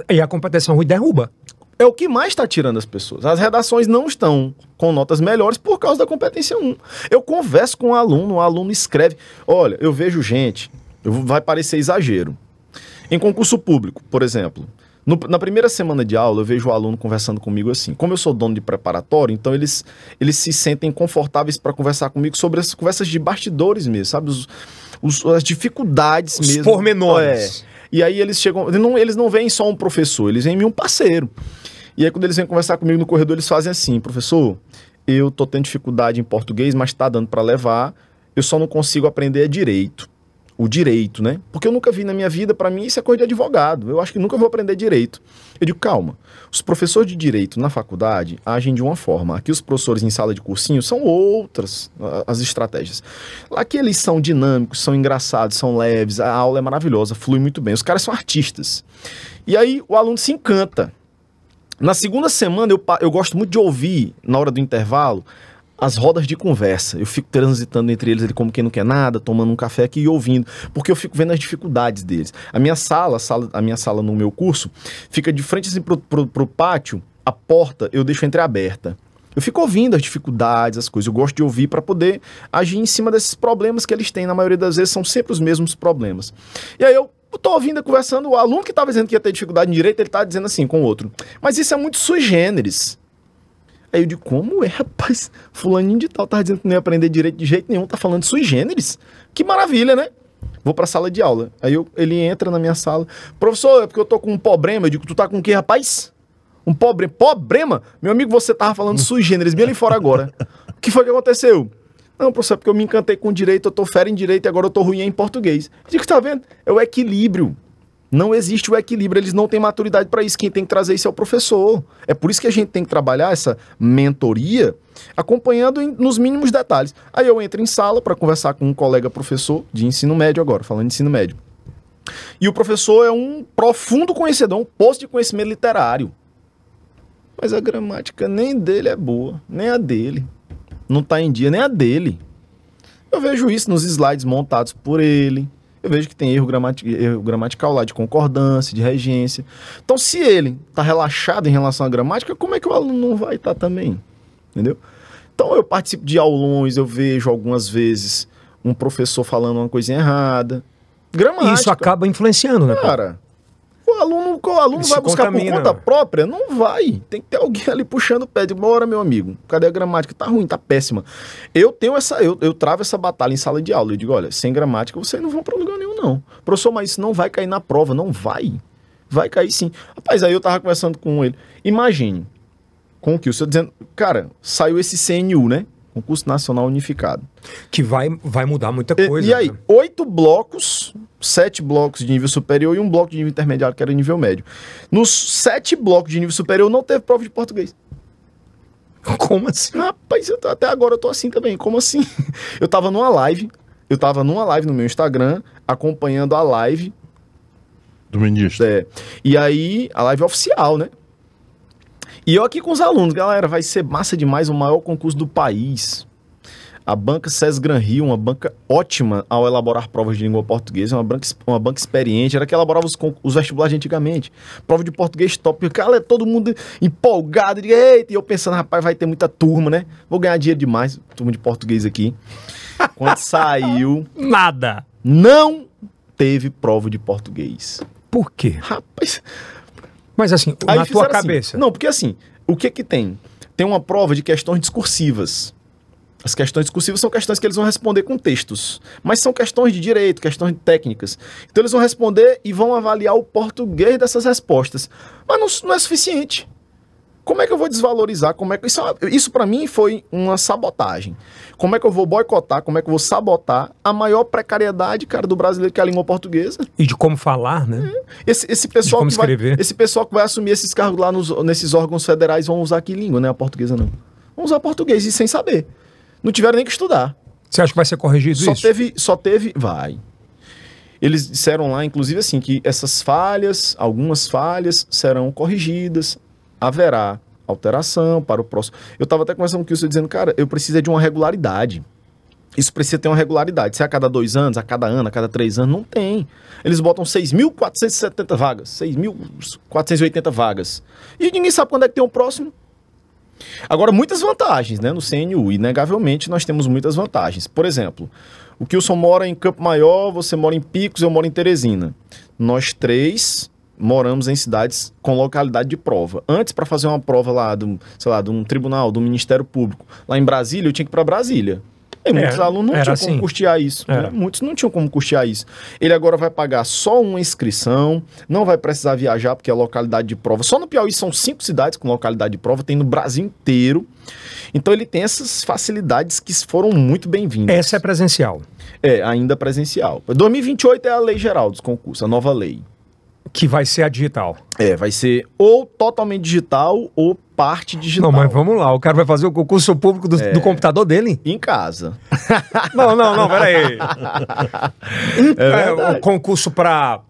E a competição ruim derruba. É o que mais está tirando as pessoas. As redações não estão com notas melhores por causa da competência 1. Eu converso com o aluno escreve. Olha, eu vejo gente, vai parecer exagero. Em concurso público, por exemplo, na primeira semana de aula, eu vejo o aluno conversando comigo assim. Como eu sou dono de preparatório, então eles se sentem confortáveis para conversar comigo sobre as conversas de bastidores mesmo, sabe? As dificuldades mesmo. Os pormenores. E aí eles chegam... Eles não veem só um professor, eles veem um parceiro. E aí quando eles vêm conversar comigo no corredor, eles fazem assim: professor, eu tô tendo dificuldade em português, mas tá dando para levar, eu só não consigo aprender direito. O direito, né? Porque eu nunca vi na minha vida, para mim isso é coisa de advogado, eu acho que nunca vou aprender direito. Eu digo, calma, os professores de direito na faculdade agem de uma forma, aqui os professores em sala de cursinho são outras as estratégias. Lá que eles são dinâmicos, são engraçados, são leves, a aula é maravilhosa, flui muito bem, os caras são artistas. E aí o aluno se encanta. Na segunda semana eu gosto muito de ouvir, na hora do intervalo, as rodas de conversa. Eu fico transitando entre eles, ele como quem não quer nada, tomando um café aqui e ouvindo, porque eu fico vendo as dificuldades deles. A minha sala no meu curso, fica de frente assim, pro pátio, a porta eu deixo entreaberta. Eu fico ouvindo as dificuldades, as coisas. Eu gosto de ouvir para poder agir em cima desses problemas que eles têm. Na maioria das vezes são sempre os mesmos problemas. E aí eu tô ouvindo, conversando, o aluno que estava dizendo que ia ter dificuldade em direito, ele tá dizendo assim com o outro: mas isso é muito sui generis. Aí eu digo, como é, rapaz? Fulaninho de tal tava dizendo que não ia aprender direito de jeito nenhum, tá falando sui generis. Que maravilha, né? Vou pra sala de aula. Aí ele entra na minha sala: professor, é porque eu tô com um problema. Eu digo, tu tá com o quê, rapaz? Um problema? Meu amigo, você tava falando sui generis, bem ali fora agora. O que foi que aconteceu? Não, professor, porque eu me encantei com direito, eu tô fera em direito e agora eu tô ruim em português. Eu digo, tá vendo? É o equilíbrio. Não existe o equilíbrio, eles não têm maturidade para isso. Quem tem que trazer isso é o professor. É por isso que a gente tem que trabalhar essa mentoria acompanhando nos mínimos detalhes. Aí eu entro em sala para conversar com um colega professor de ensino médio agora, falando de ensino médio. E o professor é um profundo conhecedor, um poço de conhecimento literário. Mas a gramática nem dele é boa, nem a dele. Não está em dia, nem a dele. Eu vejo isso nos slides montados por ele. Eu vejo que tem erro gramatical lá de concordância, de regência. Então, se ele está relaxado em relação à gramática, como é que o aluno não vai estar também? Entendeu? Então, eu participo de aulões, eu vejo algumas vezes um professor falando uma coisinha errada. Gramática. E isso acaba influenciando, né? Cara, o aluno vai buscar por conta própria? Não vai. Tem que ter alguém ali puxando o pé. Bora, meu amigo. Cadê a gramática? Tá ruim, tá péssima. Eu travo essa batalha em sala de aula. Eu digo, olha, sem gramática vocês não vão pra lugar nenhum, não. Professor, mas isso não vai cair na prova. Não vai. Vai cair sim. Rapaz, aí eu tava conversando com ele. Imagine, com o que o senhor dizendo, cara, saiu esse CNU, né? Concurso Nacional Unificado. Que vai mudar muita coisa. E aí, 8 blocos, 7 blocos de nível superior e um bloco de nível intermediário, que era nível médio. Nos 7 blocos de nível superior não teve prova de português. Como assim? Rapaz, até agora eu tô assim também. Como assim? Eu tava numa live no meu Instagram, acompanhando a live do ministro. E aí, a live oficial, né? E eu aqui com os alunos, galera, vai ser massa demais, o maior concurso do país. A banca SES Gran Rio, uma banca ótima ao elaborar provas de língua portuguesa, uma banca experiente, era que elaborava os vestibulares de antigamente. Prova de português top, cara, todo mundo empolgado, eita, e eu pensando, rapaz, vai ter muita turma, né? Vou ganhar dinheiro demais, turma de português aqui. Quando saiu... Nada! Não teve prova de português. Por quê? Rapaz... Mas assim, aí na tua cabeça... Assim, não, porque assim, o que tem? Tem uma prova de questões discursivas. As questões discursivas são questões que eles vão responder com textos. Mas são questões de direito, questões técnicas. Então eles vão responder e vão avaliar o português dessas respostas. Mas não é suficiente. Como é que eu vou desvalorizar? Isso para mim foi uma sabotagem. Como é que eu vou boicotar? Como é que eu vou sabotar a maior precariedade, cara, do brasileiro, que é a língua portuguesa? E de como falar, né? Esse pessoal de como escrever. Esse pessoal que vai assumir esses cargos lá nesses órgãos federais vão usar que língua, né? A portuguesa não. Vão usar português e sem saber. Não tiveram nem que estudar. Você acha que vai ser corrigido Só teve... Vai. Eles disseram lá, inclusive assim, que essas falhas, algumas falhas, serão corrigidas. Haverá alteração para o próximo. Eu estava até conversando com o Wilson dizendo, cara, eu preciso de uma regularidade. Isso precisa ter uma regularidade. Se é a cada 2 anos, a cada ano, a cada 3 anos, não tem. Eles botam 6.470 vagas, 6.480 vagas. E ninguém sabe quando é que tem o próximo. Agora, muitas vantagens, né? No CNU, inegavelmente, nós temos muitas vantagens. Por exemplo, o Kilson mora em Campo Maior, você mora em Picos, eu moro em Teresina. Nós 3 moramos em cidades com localidade de prova. Antes, para fazer uma prova lá, sei lá, de um tribunal, do Ministério Público, lá em Brasília, eu tinha que ir para Brasília. E muitos alunos não tinham como custear isso. Né? Muitos não tinham como custear isso. Ele agora vai pagar só uma inscrição, não vai precisar viajar, porque é localidade de prova. Só no Piauí são 5 cidades com localidade de prova, tem no Brasil inteiro. Então ele tem essas facilidades que foram muito bem-vindas. Essa é presencial? É, ainda presencial. 2028 é a lei geral dos concursos, a nova lei. Que vai ser a digital. É, vai ser ou totalmente digital ou parte digital. Não, mas vamos lá, o cara vai fazer o concurso público do computador dele? Em casa. Não, peraí. O concurso para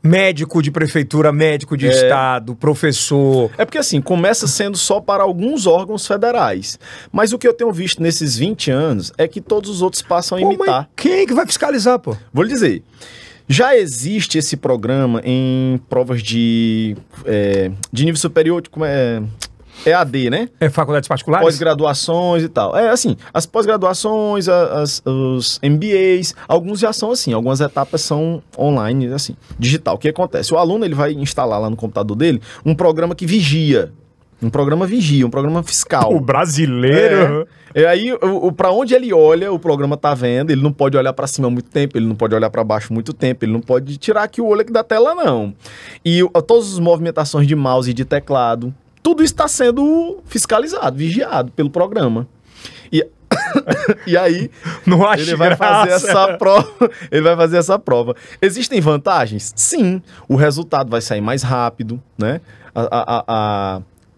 médico de prefeitura, médico de estado, professor. É porque assim, começa sendo só para alguns órgãos federais. Mas o que eu tenho visto nesses 20 anos é que todos os outros passam a imitar. Mas quem é que vai fiscalizar, pô? Vou lhe dizer. Já existe esse programa em provas de nível superior, como é EAD, né? É faculdades particulares? Pós-graduações e tal. É assim, as pós-graduações, os MBAs, alguns já são assim, algumas etapas são online, assim, digital. O que acontece? O aluno ele vai instalar lá no computador dele um programa que vigia. Um programa fiscal. O brasileiro... E aí, para onde ele olha, o programa tá vendo, ele não pode olhar para cima muito tempo, ele não pode olhar para baixo muito tempo, ele não pode tirar aqui o olho aqui da tela, não. E todas as movimentações de mouse e de teclado, tudo isso está sendo fiscalizado, vigiado pelo programa. E aí, ele vai fazer essa prova. Ele vai fazer essa prova. Existem vantagens? Sim. O resultado vai sair mais rápido, né?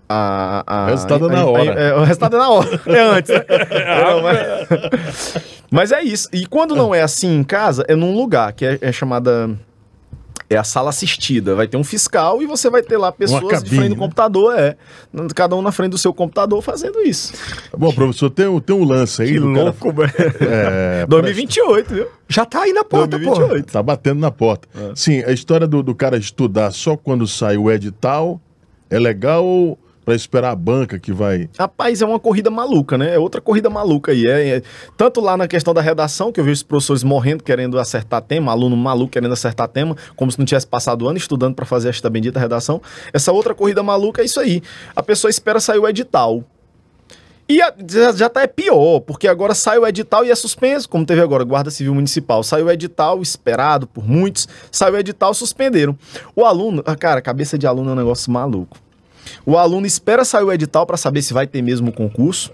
O resultado é na hora. O resultado é na hora. É antes, né? Mas é isso. E quando não é assim em casa, é num lugar que é chamada... É a sala assistida. Vai ter um fiscal e você vai ter lá pessoas de frente do computador, cada um na frente do seu computador fazendo isso. Bom, professor, tem um lance aí. Que louco, velho. 2028, viu? Já tá aí na porta, 2028. Pô. Tá batendo na porta. Sim, a história do cara estudar só quando sai o edital é legal ou para esperar a banca que vai... Rapaz, é uma corrida maluca, né? É outra corrida maluca aí. Tanto lá na questão da redação, que eu vejo os professores morrendo querendo acertar tema, aluno maluco querendo acertar tema, como se não tivesse passado o ano estudando para fazer esta bendita redação. Essa outra corrida maluca é isso aí. A pessoa espera sair o edital. E já tá pior, porque agora sai o edital e é suspenso, como teve agora, Guarda Civil Municipal. Saiu o edital, esperado por muitos, saiu o edital, suspenderam. O aluno, cara, cabeça de aluno é um negócio maluco. O aluno espera sair o edital para saber se vai ter mesmo o concurso.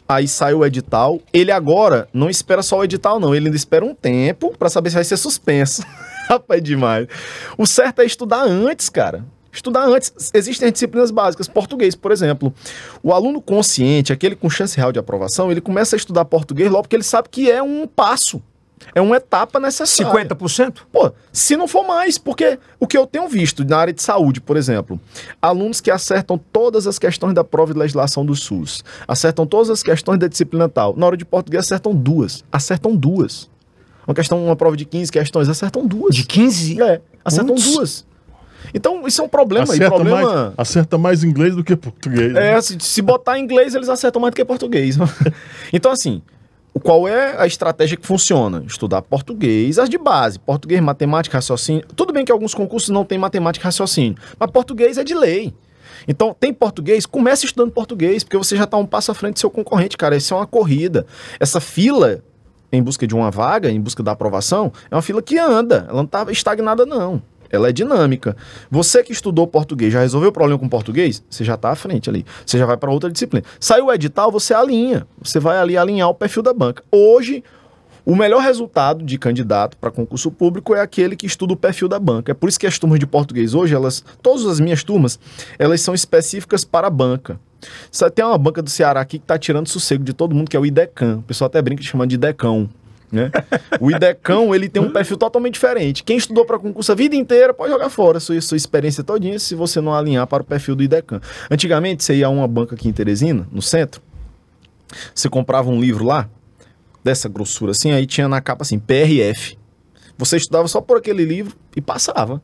Aí sai o edital. Ele agora não espera só o edital, não. Ele ainda espera um tempo para saber se vai ser suspenso. Rapaz, demais. O certo é estudar antes, cara. Estudar antes. Existem disciplinas básicas. Português, por exemplo. O aluno consciente, aquele com chance real de aprovação, ele começa a estudar português logo porque ele sabe que é um passo. É uma etapa necessária. 50%? Pô, se não for mais, porque o que eu tenho visto na área de saúde, por exemplo, alunos que acertam todas as questões da prova de legislação do SUS, acertam todas as questões da disciplina tal, na hora de português acertam duas. Uma prova de 15 questões, acertam 2. De 15? Acertam 2. Então, isso é um problema. Acerta mais inglês do que português. Né? Se botar inglês, eles acertam mais do que português. Então, assim... Qual é a estratégia que funciona? Estudar português, as de base. Português, matemática, raciocínio. Tudo bem que alguns concursos não tem matemática e raciocínio, mas português é de lei. Então, tem português? Comece estudando português, porque você já está um passo à frente do seu concorrente, cara. Isso é uma corrida. Essa fila em busca de uma vaga, em busca da aprovação, é uma fila que anda. Ela não está estagnada, não. Ela é dinâmica. Você que estudou português, já resolveu o problema com português? Você já está à frente ali. Você já vai para outra disciplina. Saiu o edital, você alinha. Você vai ali alinhar o perfil da banca. Hoje, o melhor resultado de candidato para concurso público é aquele que estuda o perfil da banca. É por isso que as turmas de português hoje, todas as minhas turmas, elas são específicas para a banca. Tem uma banca do Ceará aqui que está tirando sossego de todo mundo, que é o IDECAM. O pessoal até brinca chamando de IDECAM. né? O IDECão, ele tem um perfil totalmente diferente. Quem estudou para concurso a vida inteira pode jogar fora sua experiência todinha se você não alinhar para o perfil do IDECão. Antigamente, você ia a uma banca aqui em Teresina, no centro, você comprava um livro lá, dessa grossura assim, aí tinha na capa assim, PRF. Você estudava só por aquele livro e passava.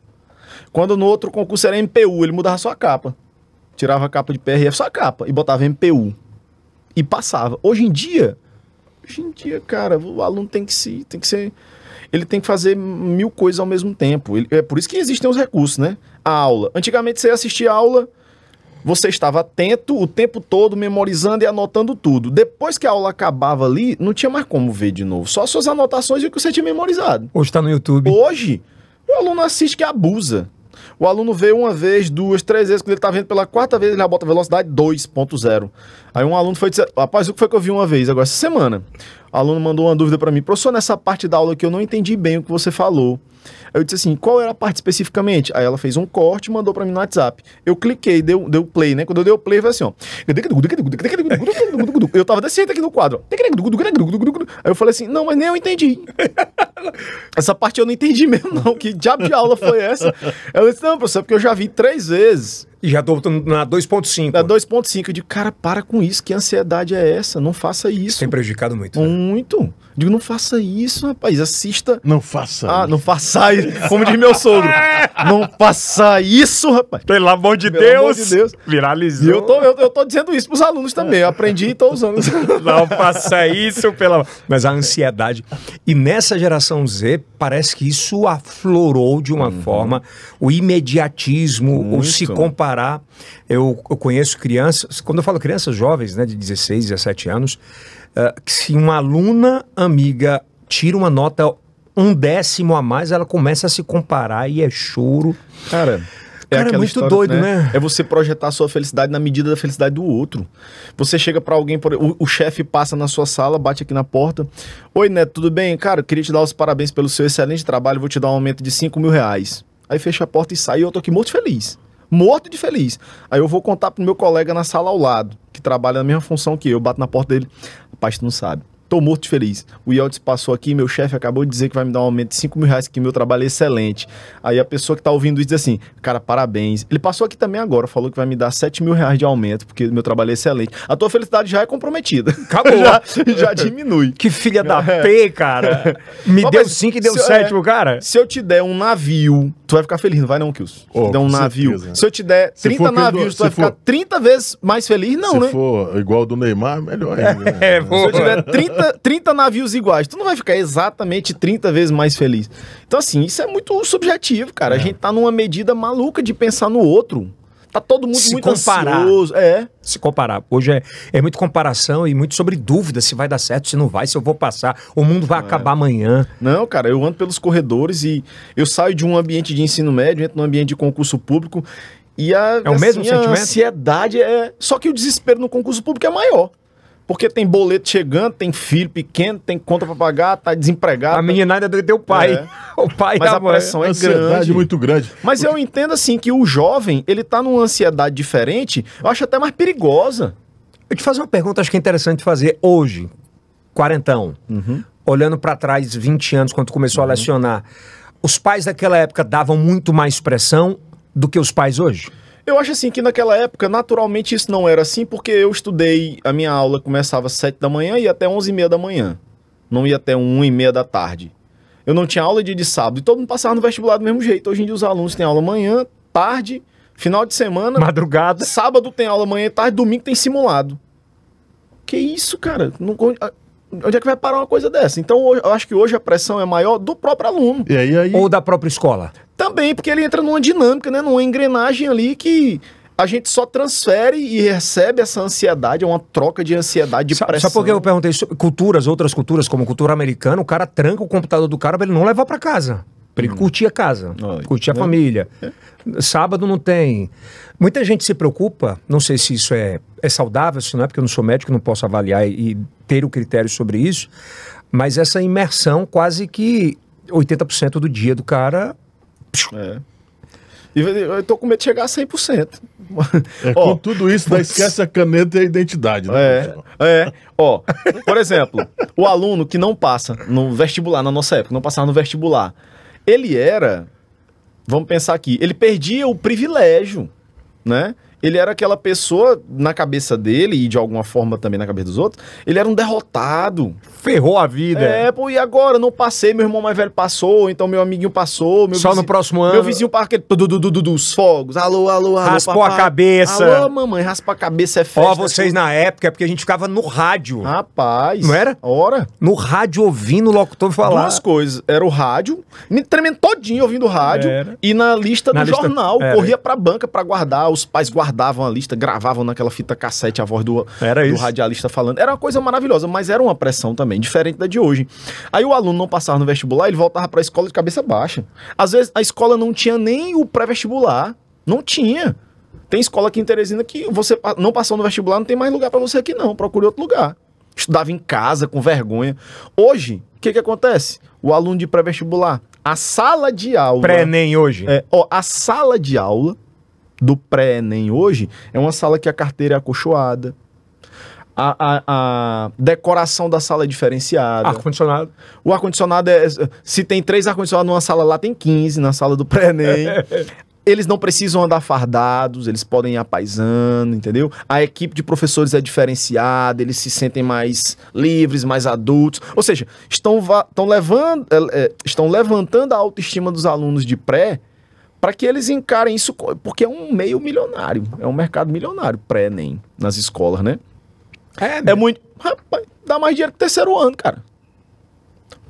Quando no outro concurso era MPU, ele mudava só a capa. Tirava a capa de PRF, só a capa, e botava MPU. E passava. Hoje em dia, cara, o aluno tem que ser... Ele tem que fazer 1000 coisas ao mesmo tempo. É por isso que existem os recursos, né? A aula. Antigamente você assistia a aula, você estava atento o tempo todo, memorizando e anotando tudo. Depois que a aula acabava ali, não tinha mais como ver de novo. Só suas anotações e o que você tinha memorizado. Hoje está no YouTube. Hoje, o aluno assiste que abusa. O aluno vê uma vez, 2, 3 vezes, quando ele tá vendo pela 4ª vez, ele já bota velocidade 2.0. Aí um aluno foi dizer, rapaz, o que foi que eu vi uma vez agora, essa semana? O aluno mandou uma dúvida para mim, professor, nessa parte da aula que eu não entendi bem o que você falou. Eu disse assim, qual era a parte especificamente? Aí ela fez um corte e mandou pra mim no WhatsApp. Eu cliquei, deu play, né? Quando eu dei o play, foi assim, ó. Eu tava desse jeito aqui no quadro. Aí eu falei assim, não, mas nem eu entendi. Essa parte eu não entendi mesmo, não. Que diabo de aula foi essa? Ela disse, não, professor, porque eu já vi 3 vezes. E já tô na 2.5. Na 2.5. Eu digo, cara, para com isso. Que ansiedade é essa? Não faça isso. Tem prejudicado muito. Muito. Né? Digo, não faça isso, rapaz. Assista. Não faça. Ah, não faça isso. Como diz meu sogro. Não faça isso, rapaz. Pelo amor de Pelo Deus. amor de Deus. Viralizou. E eu tô dizendo isso pros alunos também. Eu aprendi e tô usando. Não faça isso, Mas a ansiedade. E nessa geração Z, parece que isso aflorou de uma forma. O imediatismo, o se comparar. Eu conheço crianças, quando eu falo crianças jovens, né, de 16, 17 anos, que se uma aluna amiga tira uma nota 1/10 a mais, ela começa a se comparar e é choro. Cara, é muito história, doido, né? É você projetar a sua felicidade na medida da felicidade do outro. Você chega pra alguém, o chefe passa na sua sala, bate aqui na porta. Oi, Neto, tudo bem? Cara, eu queria te dar os parabéns pelo seu excelente trabalho, vou te dar um aumento de R$5.000. Aí fecha a porta e sai e eu tô aqui morto feliz. Morto de feliz. Aí eu vou contar pro meu colega na sala ao lado, que trabalha na mesma função que eu, bato na porta dele. Rapaz, tu não sabe. Tô morto de feliz. O Yeltsin passou aqui, meu chefe acabou de dizer que vai me dar um aumento de R$5.000, que meu trabalho é excelente. Aí a pessoa que tá ouvindo isso diz assim, cara, parabéns. Ele passou aqui também agora, falou que vai me dar R$7.000 de aumento, porque meu trabalho é excelente. A tua felicidade já é comprometida. Acabou. já diminui. Que filha da P, cara. Me deu 5 e deu 7 pro cara. Se eu te der um navio, tu vai ficar feliz, não vai não, Kilson? Se te der um navio. Certeza. Se eu te der 30 navios, tu vai ficar 30 vezes mais feliz? Não, né? Se for igual do Neymar, melhor ainda. Né? Se eu tiver 30 navios iguais, tu não vai ficar exatamente 30 vezes mais feliz. Então, assim, isso é muito subjetivo, cara. A gente tá numa medida maluca de pensar no outro. Tá todo mundo se muito comparar. ansioso. Se comparar. Hoje é muito comparação e muito sobre dúvida, se vai dar certo, se não vai, se eu vou passar, o mundo vai acabar amanhã. Não, cara, eu ando pelos corredores e eu saio de um ambiente de ensino médio, entro num ambiente de concurso público e o mesmo sentimento? A ansiedade é... Só que o desespero no concurso público é maior. Porque tem boleto chegando, tem filho pequeno, tem conta pra pagar, tá desempregado. A meninada do teu pai. O pai Mas a pressão é grande. Muito grande. Mas eu entendo assim que o jovem, ele tá numa ansiedade diferente, eu acho até mais perigosa. Eu te faço uma pergunta, acho que é interessante fazer hoje, quarentão, olhando pra trás 20 anos, quando tu começou a lecionar. Os pais daquela época davam muito mais pressão do que os pais hoje? Eu acho assim que naquela época, naturalmente, isso não era assim, porque eu estudei, a minha aula começava às 7 da manhã e ia até 11h30 da manhã. Não ia até 1h30 da tarde. Eu não tinha aula dia de sábado e todo mundo passava no vestibular do mesmo jeito. Hoje em dia os alunos têm aula manhã, tarde, final de semana... Madrugada. Sábado tem aula manhã e tarde, domingo tem simulado. Que isso, cara? Onde é que vai parar uma coisa dessa? Então eu acho que hoje a pressão é maior do próprio aluno. E aí... Ou da própria escola? Também, porque ele entra numa dinâmica, né? Numa engrenagem ali que a gente só transfere e recebe essa ansiedade, é uma troca de ansiedade, de pressão. Só porque eu perguntei sobre outras culturas, como cultura americana, o cara tranca o computador do cara pra ele não levar pra casa. Pra ele curtir a casa, curtir a família. Sábado não tem. Muita gente se preocupa, não sei se isso é saudável, se não é, porque eu não sou médico, não posso avaliar e ter o critério sobre isso, mas essa imersão quase que 80% do dia do cara... E eu tô com medo de chegar a 100%. Com tudo isso, não esquece a caneta e a identidade, né? Ó, por exemplo, o aluno que não passa no vestibular, na nossa época, não passava no vestibular, ele era, vamos pensar aqui, ele perdia o privilégio, né? Ele era aquela pessoa, na cabeça dele, e de alguma forma também na cabeça dos outros, ele era um derrotado. Ferrou a vida. Pô, e agora? Não passei, meu irmão mais velho passou, então meu amiguinho passou. Só no próximo ano. Meu vizinho para aquele dos fogos. Alô, raspou papai. A cabeça. Alô, mamãe, raspa a cabeça, é festa. Ó, vocês na época, é porque a gente ficava no rádio. Rapaz. Não era? Ora. No rádio ouvindo o locutor falar. Duas coisas. Era o rádio, me tremendo todinho ouvindo o rádio. E na lista do jornal. Corria pra banca pra guardar. Os pais guardavam a lista, gravavam naquela fita cassete a voz do radialista falando. Era uma coisa maravilhosa, mas era uma pressão também, diferente da de hoje. Aí o aluno não passava no vestibular, ele voltava pra escola de cabeça baixa. Às vezes a escola não tinha nem o pré-vestibular. Não tinha. Tem escola aqui em Teresina que você não passou no vestibular, não tem mais lugar pra você aqui não. Procure outro lugar. Estudava em casa, com vergonha. Hoje, o que acontece? O aluno de pré-vestibular, a sala de aula... Pré-ENEM hoje. A sala de aula do pré-ENEM hoje é uma sala que a carteira é acolchoada, a decoração da sala é diferenciada. Ar-condicionado. O ar-condicionado se tem 3 ar-condicionados numa sala, lá tem 15 na sala do pré-ENEM. Eles não precisam andar fardados, eles podem ir apaisando, entendeu? A equipe de professores é diferenciada, eles se sentem mais livres, mais adultos. Ou seja, estão levantando a autoestima dos alunos de pré para que eles encarem isso, porque é um meio milionário, é um mercado milionário, pré-ENEM, nas escolas, né? É muito... Rapaz, dá mais dinheiro que terceiro ano, cara.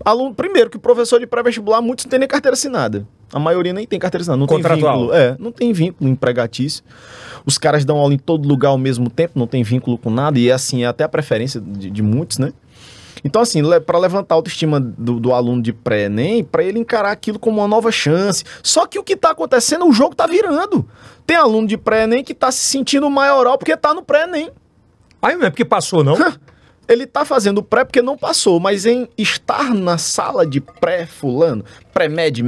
Aluno, primeiro, que o professor de pré-vestibular, muitos não tem nem carteira assinada. A maioria nem tem carteira assinada, não tem vínculo. Não tem vínculo empregatício. Os caras dão aula em todo lugar ao mesmo tempo, não tem vínculo com nada, e assim, é até a preferência de muitos, né? Então, assim, para levantar a autoestima do aluno de pré-ENEM, para ele encarar aquilo como uma nova chance. Só que o que tá acontecendo, o jogo tá virando. Tem aluno de pré-ENEM que tá se sentindo maioral porque tá no pré-ENEM. Aí não é porque passou, não? Ele tá fazendo pré porque não passou, mas em estar na sala de pré-fulano, pré-med,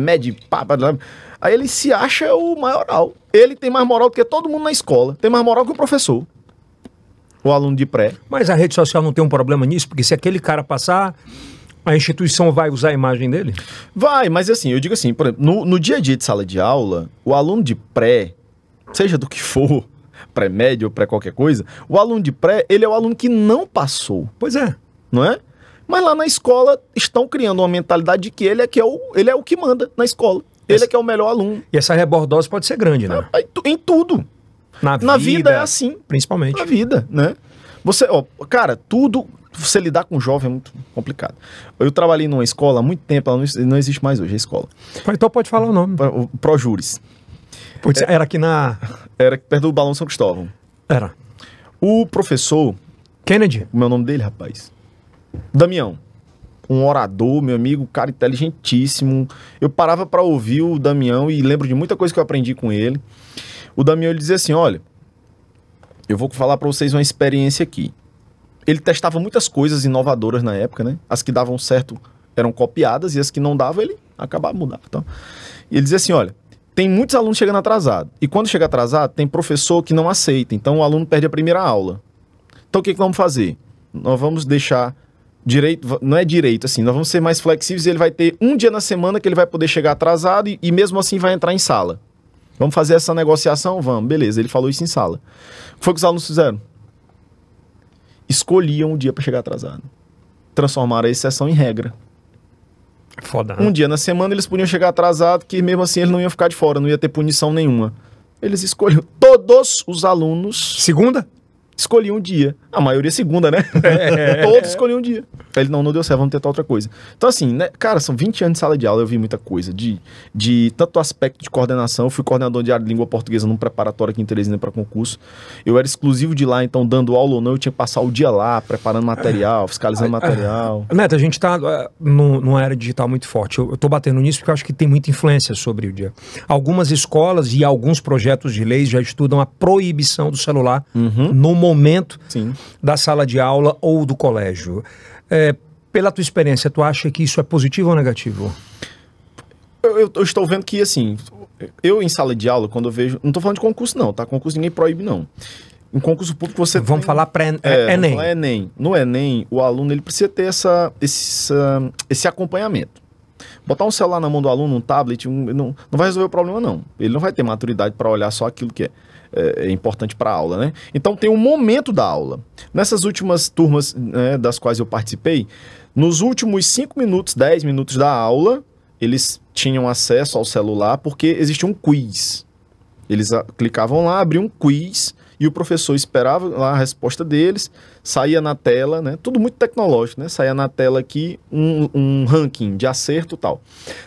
pá, aí ele se acha o maioral. Ele tem mais moral do que todo mundo na escola. Tem mais moral que o professor. O aluno de pré. Mas a rede social não tem um problema nisso? Porque se aquele cara passar, a instituição vai usar a imagem dele? Vai, mas assim, eu digo assim, por exemplo, no dia a dia de sala de aula, o aluno de pré, seja do que for, pré-médio ou pré qualquer coisa, o aluno de pré, ele é o aluno que não passou. Pois é. Não é? Mas lá na escola estão criando uma mentalidade de que ele é o que manda na escola. Ele é que é o melhor aluno. E essa rebordose pode ser grande, né? Em tudo. Na vida é assim. Principalmente. Na vida, né? Você, cara, tudo... Você lidar com jovem é muito complicado. Eu trabalhei numa escola há muito tempo, ela não existe mais hoje, a escola. Então pode falar o nome. O Projures. Era aqui na... Era perto do Balão São Cristóvão. Era. O professor... Kennedy. Como é o nome dele, rapaz? Damião. Um orador, meu amigo, cara inteligentíssimo. Eu parava pra ouvir o Damião e lembro de muita coisa que eu aprendi com ele. O Damião, ele dizia assim, olha, eu vou falar pra vocês uma experiência aqui. Ele testava muitas coisas inovadoras na época, né? As que davam certo eram copiadas e as que não davam, ele acabava mudando. Então, e ele dizia assim, olha, tem muitos alunos chegando atrasados. E quando chega atrasado, tem professor que não aceita. Então, o aluno perde a primeira aula. Então, o que vamos fazer? Nós vamos deixar direito... Não é direito, assim. Nós vamos ser mais flexíveis e ele vai ter um dia na semana que ele vai poder chegar atrasado e mesmo assim vai entrar em sala. Vamos fazer essa negociação? Vamos. Beleza, ele falou isso em sala. O que foi que os alunos fizeram? Escolhiam o dia para chegar atrasado. Transformaram a exceção em regra. Foda, né? Um dia na semana eles podiam chegar atrasado, que mesmo assim eles não iam ficar de fora, não ia ter punição nenhuma. Eles escolhiam. Todos os alunos... Segunda? Escolhiam um dia. A maioria segunda, né? Todos escolhiam um dia. Ele não deu certo, vamos tentar outra coisa. Então assim, né, cara, são 20 anos de sala de aula, eu vi muita coisa. De tanto aspecto de coordenação, eu fui coordenador de área de língua portuguesa num preparatório aqui em Teresina para concurso. Eu era exclusivo de lá, então dando aula ou não, eu tinha que passar o dia lá, preparando material, fiscalizando material. Neto, a gente tá numa era digital muito forte. Eu tô batendo nisso porque eu acho que tem muita influência sobre o dia. Algumas escolas e alguns projetos de leis já estudam a proibição do celular no momento da sala de aula ou do colégio. Pela tua experiência, tu acha que isso é positivo ou negativo? Eu estou vendo que, assim, Eu, em sala de aula, quando eu vejo... Não tô falando de concurso, não, tá? Concurso ninguém proíbe, não. Em concurso público você Vamos falar Enem. Enem. Vamos falar Enem. No Enem, o aluno ele precisa ter esse acompanhamento. Botar um celular na mão do aluno, um tablet, não vai resolver o problema, não. Ele não vai ter maturidade para olhar só aquilo que é importante para a aula, né? Então tem um momento da aula. Nessas últimas turmas, né, das quais eu participei, nos últimos 5 minutos, 10 minutos da aula, eles tinham acesso ao celular porque existia um quiz. Eles clicavam lá, abriam um quiz e o professor esperava lá a resposta deles, saía na tela, né? Tudo muito tecnológico, né? Saía na tela aqui um ranking de acerto e tal.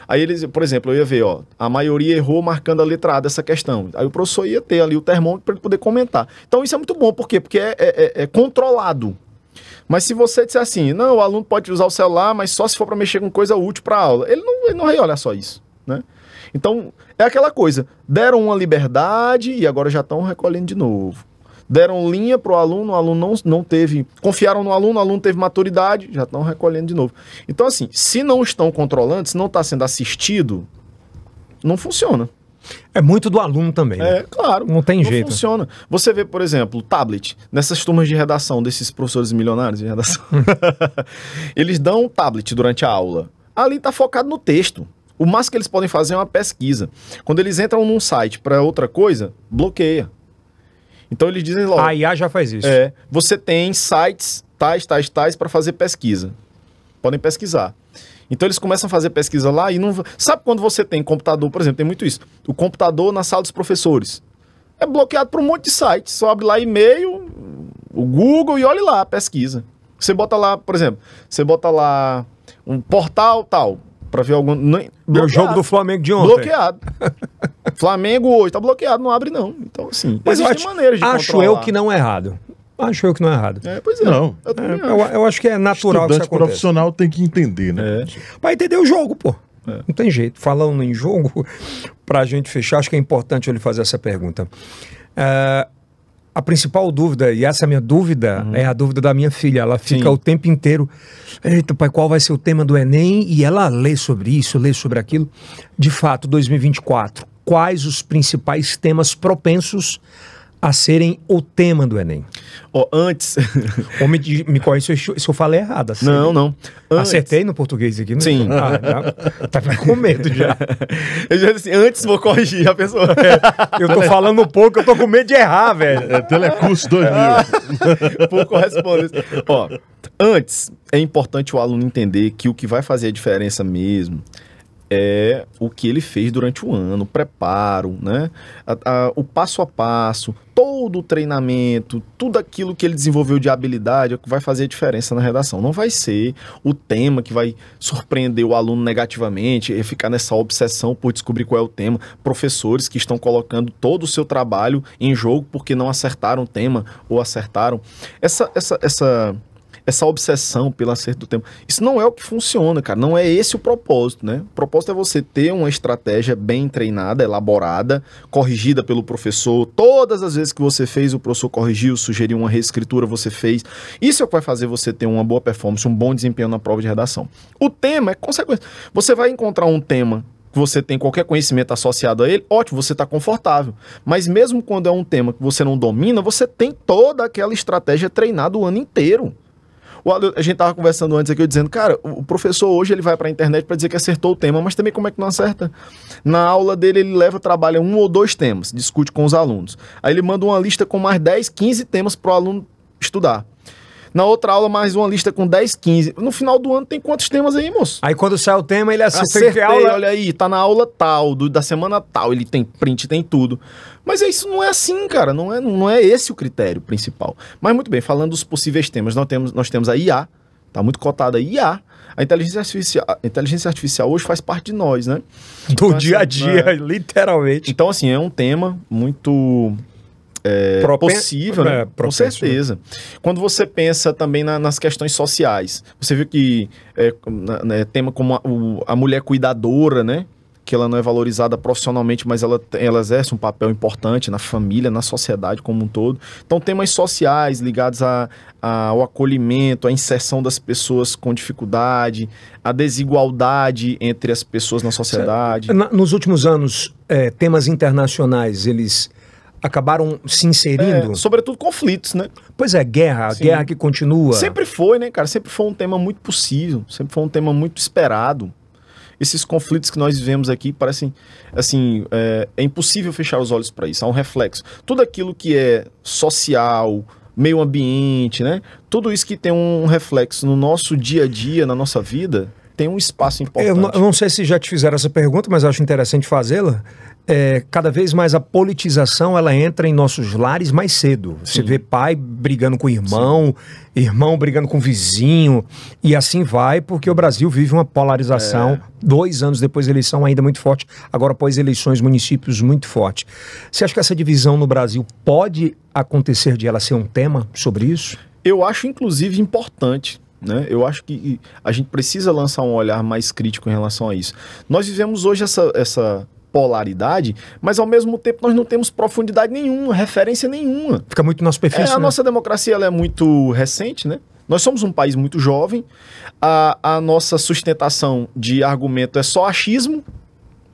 Aí eles, por exemplo, eu ia ver, ó, a maioria errou marcando a letra A dessa questão. Aí o professor ia ter ali o termômetro para ele poder comentar. Então isso é muito bom, por quê? Porque é controlado. Mas se você disser assim, não, o aluno pode usar o celular, mas só se for para mexer com coisa útil para a aula, ele não vai olhar só isso, né? Então, é aquela coisa, deram uma liberdade e agora já estão recolhendo de novo. Deram linha para o aluno não teve, confiaram no aluno, o aluno teve maturidade, já estão recolhendo de novo. Então, assim, se não estão controlando, se não está sendo assistido, não funciona. É muito do aluno também, né? É, claro. Não tem jeito. Não funciona. Você vê, por exemplo, o tablet, nessas turmas de redação, desses professores milionários de redação, eles dão um tablet durante a aula. Ali está focado no texto. O máximo que eles podem fazer é uma pesquisa. Quando eles entram num site para outra coisa, bloqueia. Então eles dizem logo... A IA já faz isso. Você tem sites tais para fazer pesquisa. Podem pesquisar. Então eles começam a fazer pesquisa lá e não... Sabe quando você tem computador, por exemplo, tem muito isso. O computador na sala dos professores. É bloqueado por um monte de sites. Só abre lá e-mail, o Google e olhe lá a pesquisa. Você bota lá, por exemplo, você bota lá um portal tal... Pra ver algum... Meu jogo do Flamengo de ontem. Bloqueado. Flamengo hoje tá bloqueado, não abre não. Então, assim, mas existem maneiras de acho controlar. Eu que não é errado. Acho eu que não é errado. Pois é. Não. Eu acho que é natural que isso aconteça. Profissional tem que entender, né? Vai entender o jogo, pô. Não tem jeito. Falando em jogo, pra gente fechar, acho que é importante eu lhe fazer essa pergunta. A principal dúvida, e essa minha dúvida, é a dúvida da minha filha. Ela fica o tempo inteiro, eita pai, qual vai ser o tema do Enem? E ela lê sobre isso, lê sobre aquilo. De fato, 2024, quais os principais temas propensos a serem o tema do Enem? Antes... Ou me corrija se eu falei errado. Assim. Não. Acertei no português aqui? Não? Sim. Tá com medo já. Eu já disse, antes vou corrigir a pessoa. Eu tô falando pouco, eu tô com medo de errar, velho. Telecurso 2000. Pouco corresponde. Antes, é importante o aluno entender que o que vai fazer a diferença mesmo é o que ele fez durante o ano, o preparo, né? O passo a passo, todo o treinamento, tudo aquilo que ele desenvolveu de habilidade é o que vai fazer a diferença na redação. Não vai ser o tema que vai surpreender o aluno negativamente, ficar nessa obsessão por descobrir qual é o tema. Professores que estão colocando todo o seu trabalho em jogo porque não acertaram o tema ou acertaram. Essa obsessão pelo acerto do tema, isso não é o que funciona, cara. Não é esse o propósito, né? O propósito é você ter uma estratégia bem treinada, elaborada, corrigida pelo professor. Todas as vezes que você fez, o professor corrigiu, sugeriu uma reescritura, você fez. Isso é o que vai fazer você ter uma boa performance, um bom desempenho na prova de redação. O tema é consequência. Você vai encontrar um tema que você tem qualquer conhecimento associado a ele, ótimo, você está confortável. Mas mesmo quando é um tema que você não domina, você tem toda aquela estratégia treinada o ano inteiro. A gente tava conversando antes aqui, eu dizendo, cara, o professor hoje ele vai para a internet para dizer que acertou o tema, mas também como é que não acerta? Na aula dele ele trabalha 1 ou 2 temas, discute com os alunos. Aí ele manda uma lista com mais 10, 15 temas para o aluno estudar. Na outra aula, mais uma lista com 10, 15. No final do ano tem quantos temas aí, moço? Aí quando sai o tema, ele acertei, olha aí, tá na aula tal, da semana tal, ele tem print, tem tudo. Mas isso não é assim, cara, não é esse o critério principal. Mas muito bem, falando dos possíveis temas, nós temos a IA, tá muito cotada a IA. A inteligência artificial hoje faz parte de nós, né? Do então, dia a dia, literalmente. Então, assim, é um tema muito... possível, né? Com certeza. Quando você pensa também nas questões sociais, você viu que tema como a mulher cuidadora, né? que ela não é valorizada profissionalmente, mas ela exerce um papel importante na família, na sociedade como um todo. Então, temas sociais ligados ao acolhimento, à inserção das pessoas com dificuldade, a desigualdade entre as pessoas na sociedade. Nos últimos anos, temas internacionais, eles acabaram se inserindo? Sobretudo conflitos, né? Pois é, guerra, a guerra que continua. Sempre foi, né, cara? Sempre foi um tema muito possível, sempre foi um tema muito esperado. Esses conflitos que nós vivemos aqui parecem, assim, é impossível fechar os olhos para isso, há um reflexo. Tudo aquilo que é social, meio ambiente, né? Tudo isso que tem um reflexo no nosso dia a dia, na nossa vida, tem um espaço importante. Eu não sei se já te fizeram essa pergunta, mas eu acho interessante fazê-la. Cada vez mais a politização ela entra em nossos lares mais cedo. Sim. Você vê pai brigando com irmão, irmão brigando com vizinho, e assim vai, porque o Brasil vive uma polarização 2 anos depois da eleição ainda muito forte, agora após eleições, municípios muito forte. Você acha que essa divisão no Brasil pode acontecer de ela ser um tema sobre isso? Eu acho, inclusive, importante. Né? Eu acho que a gente precisa lançar um olhar mais crítico em relação a isso. Nós vivemos hoje essa polaridade, mas ao mesmo tempo nós não temos profundidade nenhuma, referência nenhuma. Fica muito na superfície, A nossa democracia ela é muito recente, né? Nós somos um país muito jovem, a nossa sustentação de argumento é só achismo.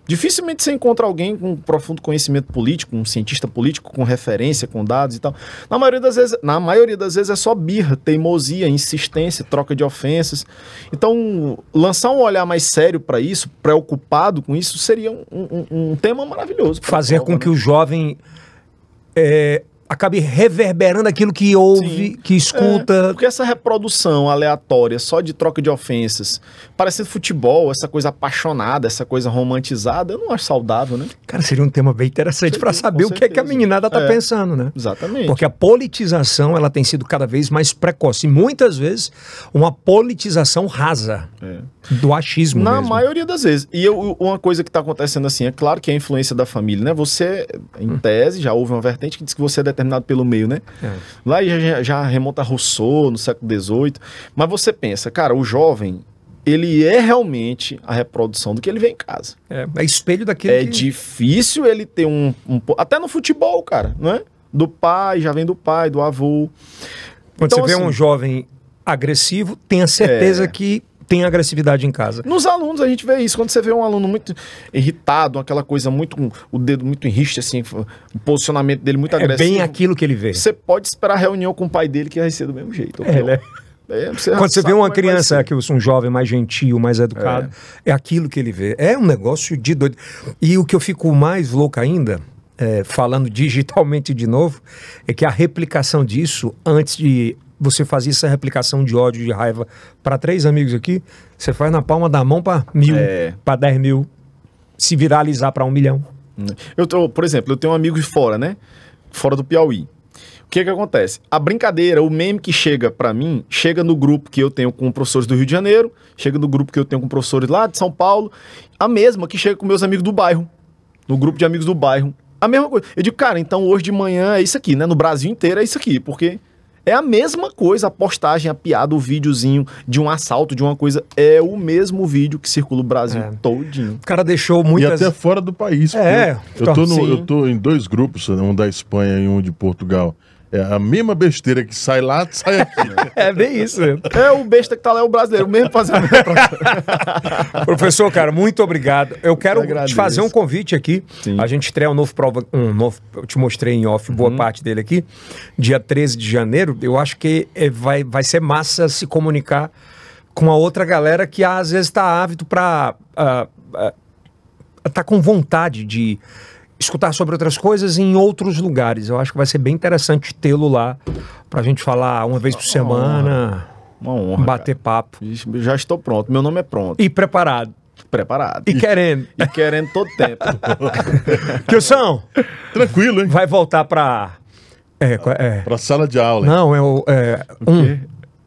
Dificilmente você encontra alguém com um profundo conhecimento político, um cientista político com referência, com dados e tal. Na maioria das vezes é só birra, teimosia, insistência, troca de ofensas. Então, lançar um olhar mais sério para isso, preocupado com isso, seria um tema maravilhoso. Fazer com que o jovem acabe reverberando aquilo que ouve, que escuta. Porque essa reprodução aleatória, só de troca de ofensas, parecendo futebol, essa coisa apaixonada, essa coisa romantizada, eu não acho saudável, né? Cara, seria um tema bem interessante para saber o que é que a meninada tá pensando, né? Exatamente. Porque a politização, ela tem sido cada vez mais precoce. E muitas vezes, uma politização rasa do achismo Na mesmo. maioria das vezes. E uma coisa que está acontecendo assim, é claro que é a influência da família, né? Você, em tese, já houve uma vertente que diz que você é determinado pelo meio, né? Lá já remonta a Rousseau, no século XVIII. Mas você pensa, cara, o jovem, ele é realmente a reprodução do que ele vê em casa. É espelho daquele É difícil ele ter até no futebol, cara, não é? Do pai, já vem do pai, do avô. Quando Então, você vê assim, um jovem agressivo, tenha certeza que tem agressividade em casa. Nos alunos a gente vê isso. Quando você vê um aluno muito irritado, aquela coisa muito, com o dedo muito em riste, assim, o posicionamento dele muito agressivo. É bem aquilo que ele vê. Você pode esperar a reunião com o pai dele que vai ser do mesmo jeito. Né? Quando você vê uma criança, um jovem mais gentil, mais educado, é aquilo que ele vê. É um negócio de doido. E o que eu fico mais louco ainda, falando digitalmente de novo, é que a replicação disso, antes de você fazer essa replicação de ódio, de raiva para 3 amigos aqui, você faz na palma da mão para 1.000, para 10 mil, se viralizar para 1 milhão. Por exemplo, eu tenho um amigo de fora, né? Fora do Piauí. O que acontece? A brincadeira, o meme que chega para mim, chega no grupo que eu tenho com professores do Rio de Janeiro, chega no grupo que eu tenho com professores lá de São Paulo, a mesma que chega com meus amigos do bairro, no grupo de amigos do bairro. A mesma coisa. Eu digo, cara, então hoje de manhã é isso aqui, né? No Brasil inteiro é isso aqui, porque é a mesma coisa, a postagem, a piada, o videozinho de um assalto, de uma coisa, é o mesmo vídeo que circula o Brasil todinho. O cara deixou muitas... E até fora do país. Eu tô em 2 grupos, um da Espanha e um de Portugal. É a mesma besteira que sai lá, sai aqui. É bem isso. É o besta que tá lá, é o brasileiro, mesmo fazendo. Professor, cara, muito obrigado. Eu quero te fazer um convite aqui. Sim. A gente estreia um novo, eu te mostrei em off boa parte dele aqui, dia 13 de janeiro. Eu acho que vai ser massa se comunicar com a outra galera que às vezes está ávido para... tá com vontade de escutar sobre outras coisas em outros lugares. Eu acho que vai ser bem interessante tê-lo lá pra gente falar uma vez por semana. Uma honra, bater papo. Já estou pronto. Meu nome é pronto. E preparado. Preparado. E querendo. E querendo todo tempo. Kilson. Tranquilo, hein? Vai voltar pra... Pra sala de aula. Não, O quê?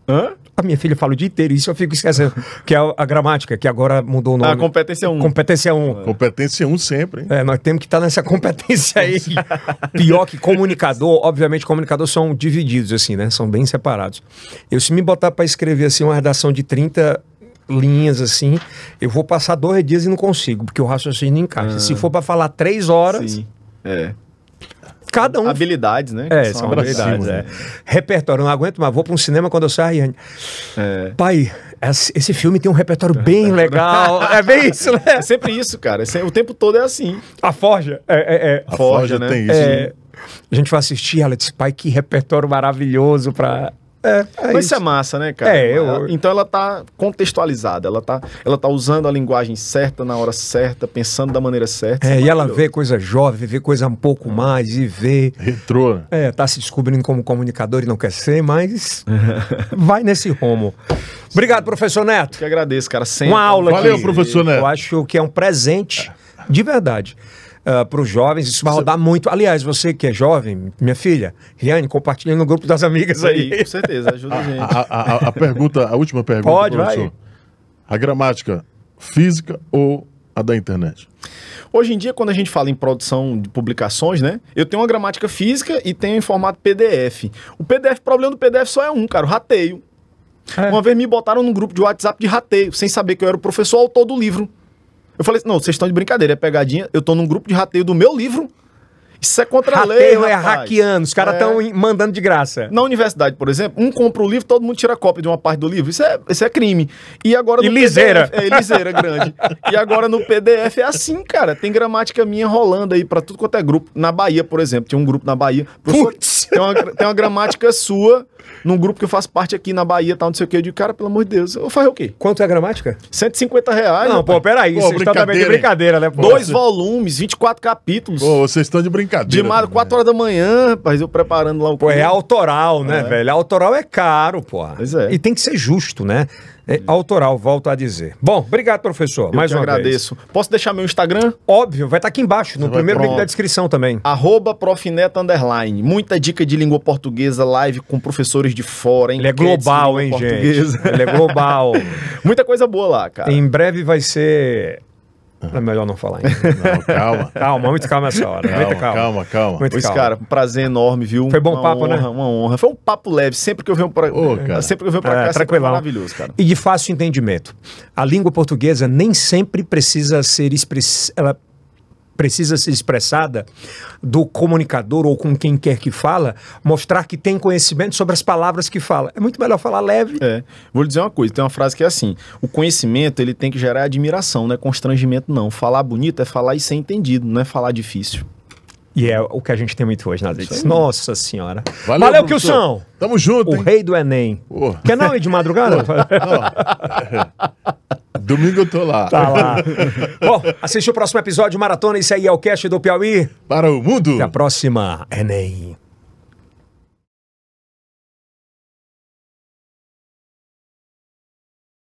Hã? A minha filha fala o dia inteiro, isso eu fico esquecendo. Que é a gramática, que agora mudou o nome. A competência 1. Competência 1. Competência 1 sempre, hein? Nós temos que estar nessa competência aí. Pior que comunicador, obviamente comunicadores são divididos assim, né? São bem separados. Se me botar para escrever assim uma redação de 30 linhas assim, eu vou passar 2 dias e não consigo, porque o raciocínio não encaixa. Se for para falar 3 horas... Sim, Cada um... Habilidades, né? São habilidades, Repertório, eu não aguento mais, vou para um cinema quando eu saio. Pai, esse filme tem um repertório bem legal. É bem isso, né? É sempre isso, cara. O tempo todo é assim. A Forja. A Forja, né? Tem isso. A gente vai assistir, ela disse, pai, que repertório maravilhoso pra... Mas isso é massa, né, cara? Então ela tá contextualizada, ela tá usando a linguagem certa na hora certa, pensando da maneira certa. E ela vê coisa jovem, vê coisa um pouco mais e vê... Retrô. Tá se descobrindo como comunicador e não quer ser, mas vai nesse rumo. Obrigado, professor Neto. Que agradeço, cara. Sempre. Uma aula aqui. Valeu, professor Neto. Eu acho que é um presente de verdade. Para os jovens, isso vai rodar muito. Aliás, você que é jovem, minha filha, Riane, compartilha no grupo das amigas aí. Com certeza, ajuda a gente. A última pergunta, pode, professor. Vai. A gramática física ou a da internet? Hoje em dia, quando a gente fala em produção de publicações, né? Eu tenho uma gramática física e tenho em formato PDF. O problema do PDF só é cara, o rateio. Uma vez me botaram num grupo de WhatsApp de rateio, sem saber que eu era o professor autor do livro. Eu falei assim, não, vocês estão de brincadeira, é pegadinha. Eu tô num grupo de rateio do meu livro. Isso é contra a lei, rapaz. Hackeando, os caras estão mandando de graça. Na universidade, por exemplo, um compra o livro, todo mundo tira cópia de uma parte do livro. Isso é crime. E agora no liseira. PDF, liseira grande. E agora no PDF é assim, cara. Tem gramática minha rolando aí pra tudo quanto é grupo. Na Bahia, por exemplo, tinha um grupo na Bahia. Tem uma gramática sua num grupo que eu faço parte aqui na Bahia, tal, não sei o que. Eu digo, cara, pelo amor de Deus, eu vou fazer o quê? Quanto é a gramática? R$150. Não, pô, peraí, vocês estão também de brincadeira, né? Pô? 2 volumes, 24 capítulos. Pô, vocês estão de brincadeira. De 4 horas da manhã, rapaz, eu preparando lá o... Pô, é autoral, né, velho? Autoral é caro, pô. Pois é. E tem que ser justo, né? Autoral, volto a dizer. Bom, obrigado, professor. Mais uma agradeço. vez. Posso deixar meu Instagram? Óbvio, vai estar aqui embaixo, no primeiro link da descrição também. @profneto_. Muita dica de língua portuguesa, live com professores de fora, hein? Ele é global, hein, gente? Ele é global. Muita coisa boa lá, cara. Em breve vai ser... É melhor não falar ainda. Não, calma. Calma, muito calma essa hora. Calma. Pois, cara, um prazer enorme, viu? Foi bom papo, honra, né? Uma honra. Foi um papo leve. Sempre que eu venho pra cá, sempre é maravilhoso, cara. E de fácil entendimento. A língua portuguesa nem sempre precisa ser ela precisa ser expressada do comunicador ou com quem quer que fala, mostrar que tem conhecimento sobre as palavras que fala. É muito melhor falar leve. Vou lhe dizer uma coisa, tem uma frase que é assim, o conhecimento ele tem que gerar admiração, não é constrangimento não. Falar bonito é falar e ser entendido, não é falar difícil. E é o que a gente tem muito hoje nas redes. Nossa senhora. Valeu, Kilson. Tamo junto, O rei do Enem. Quer não ir de madrugada? Domingo eu tô lá. Tá lá. Bom, assiste o próximo episódio de Maratona. Esse aí é o Cast do Piauí. Para o mundo. Até a próxima, Enem.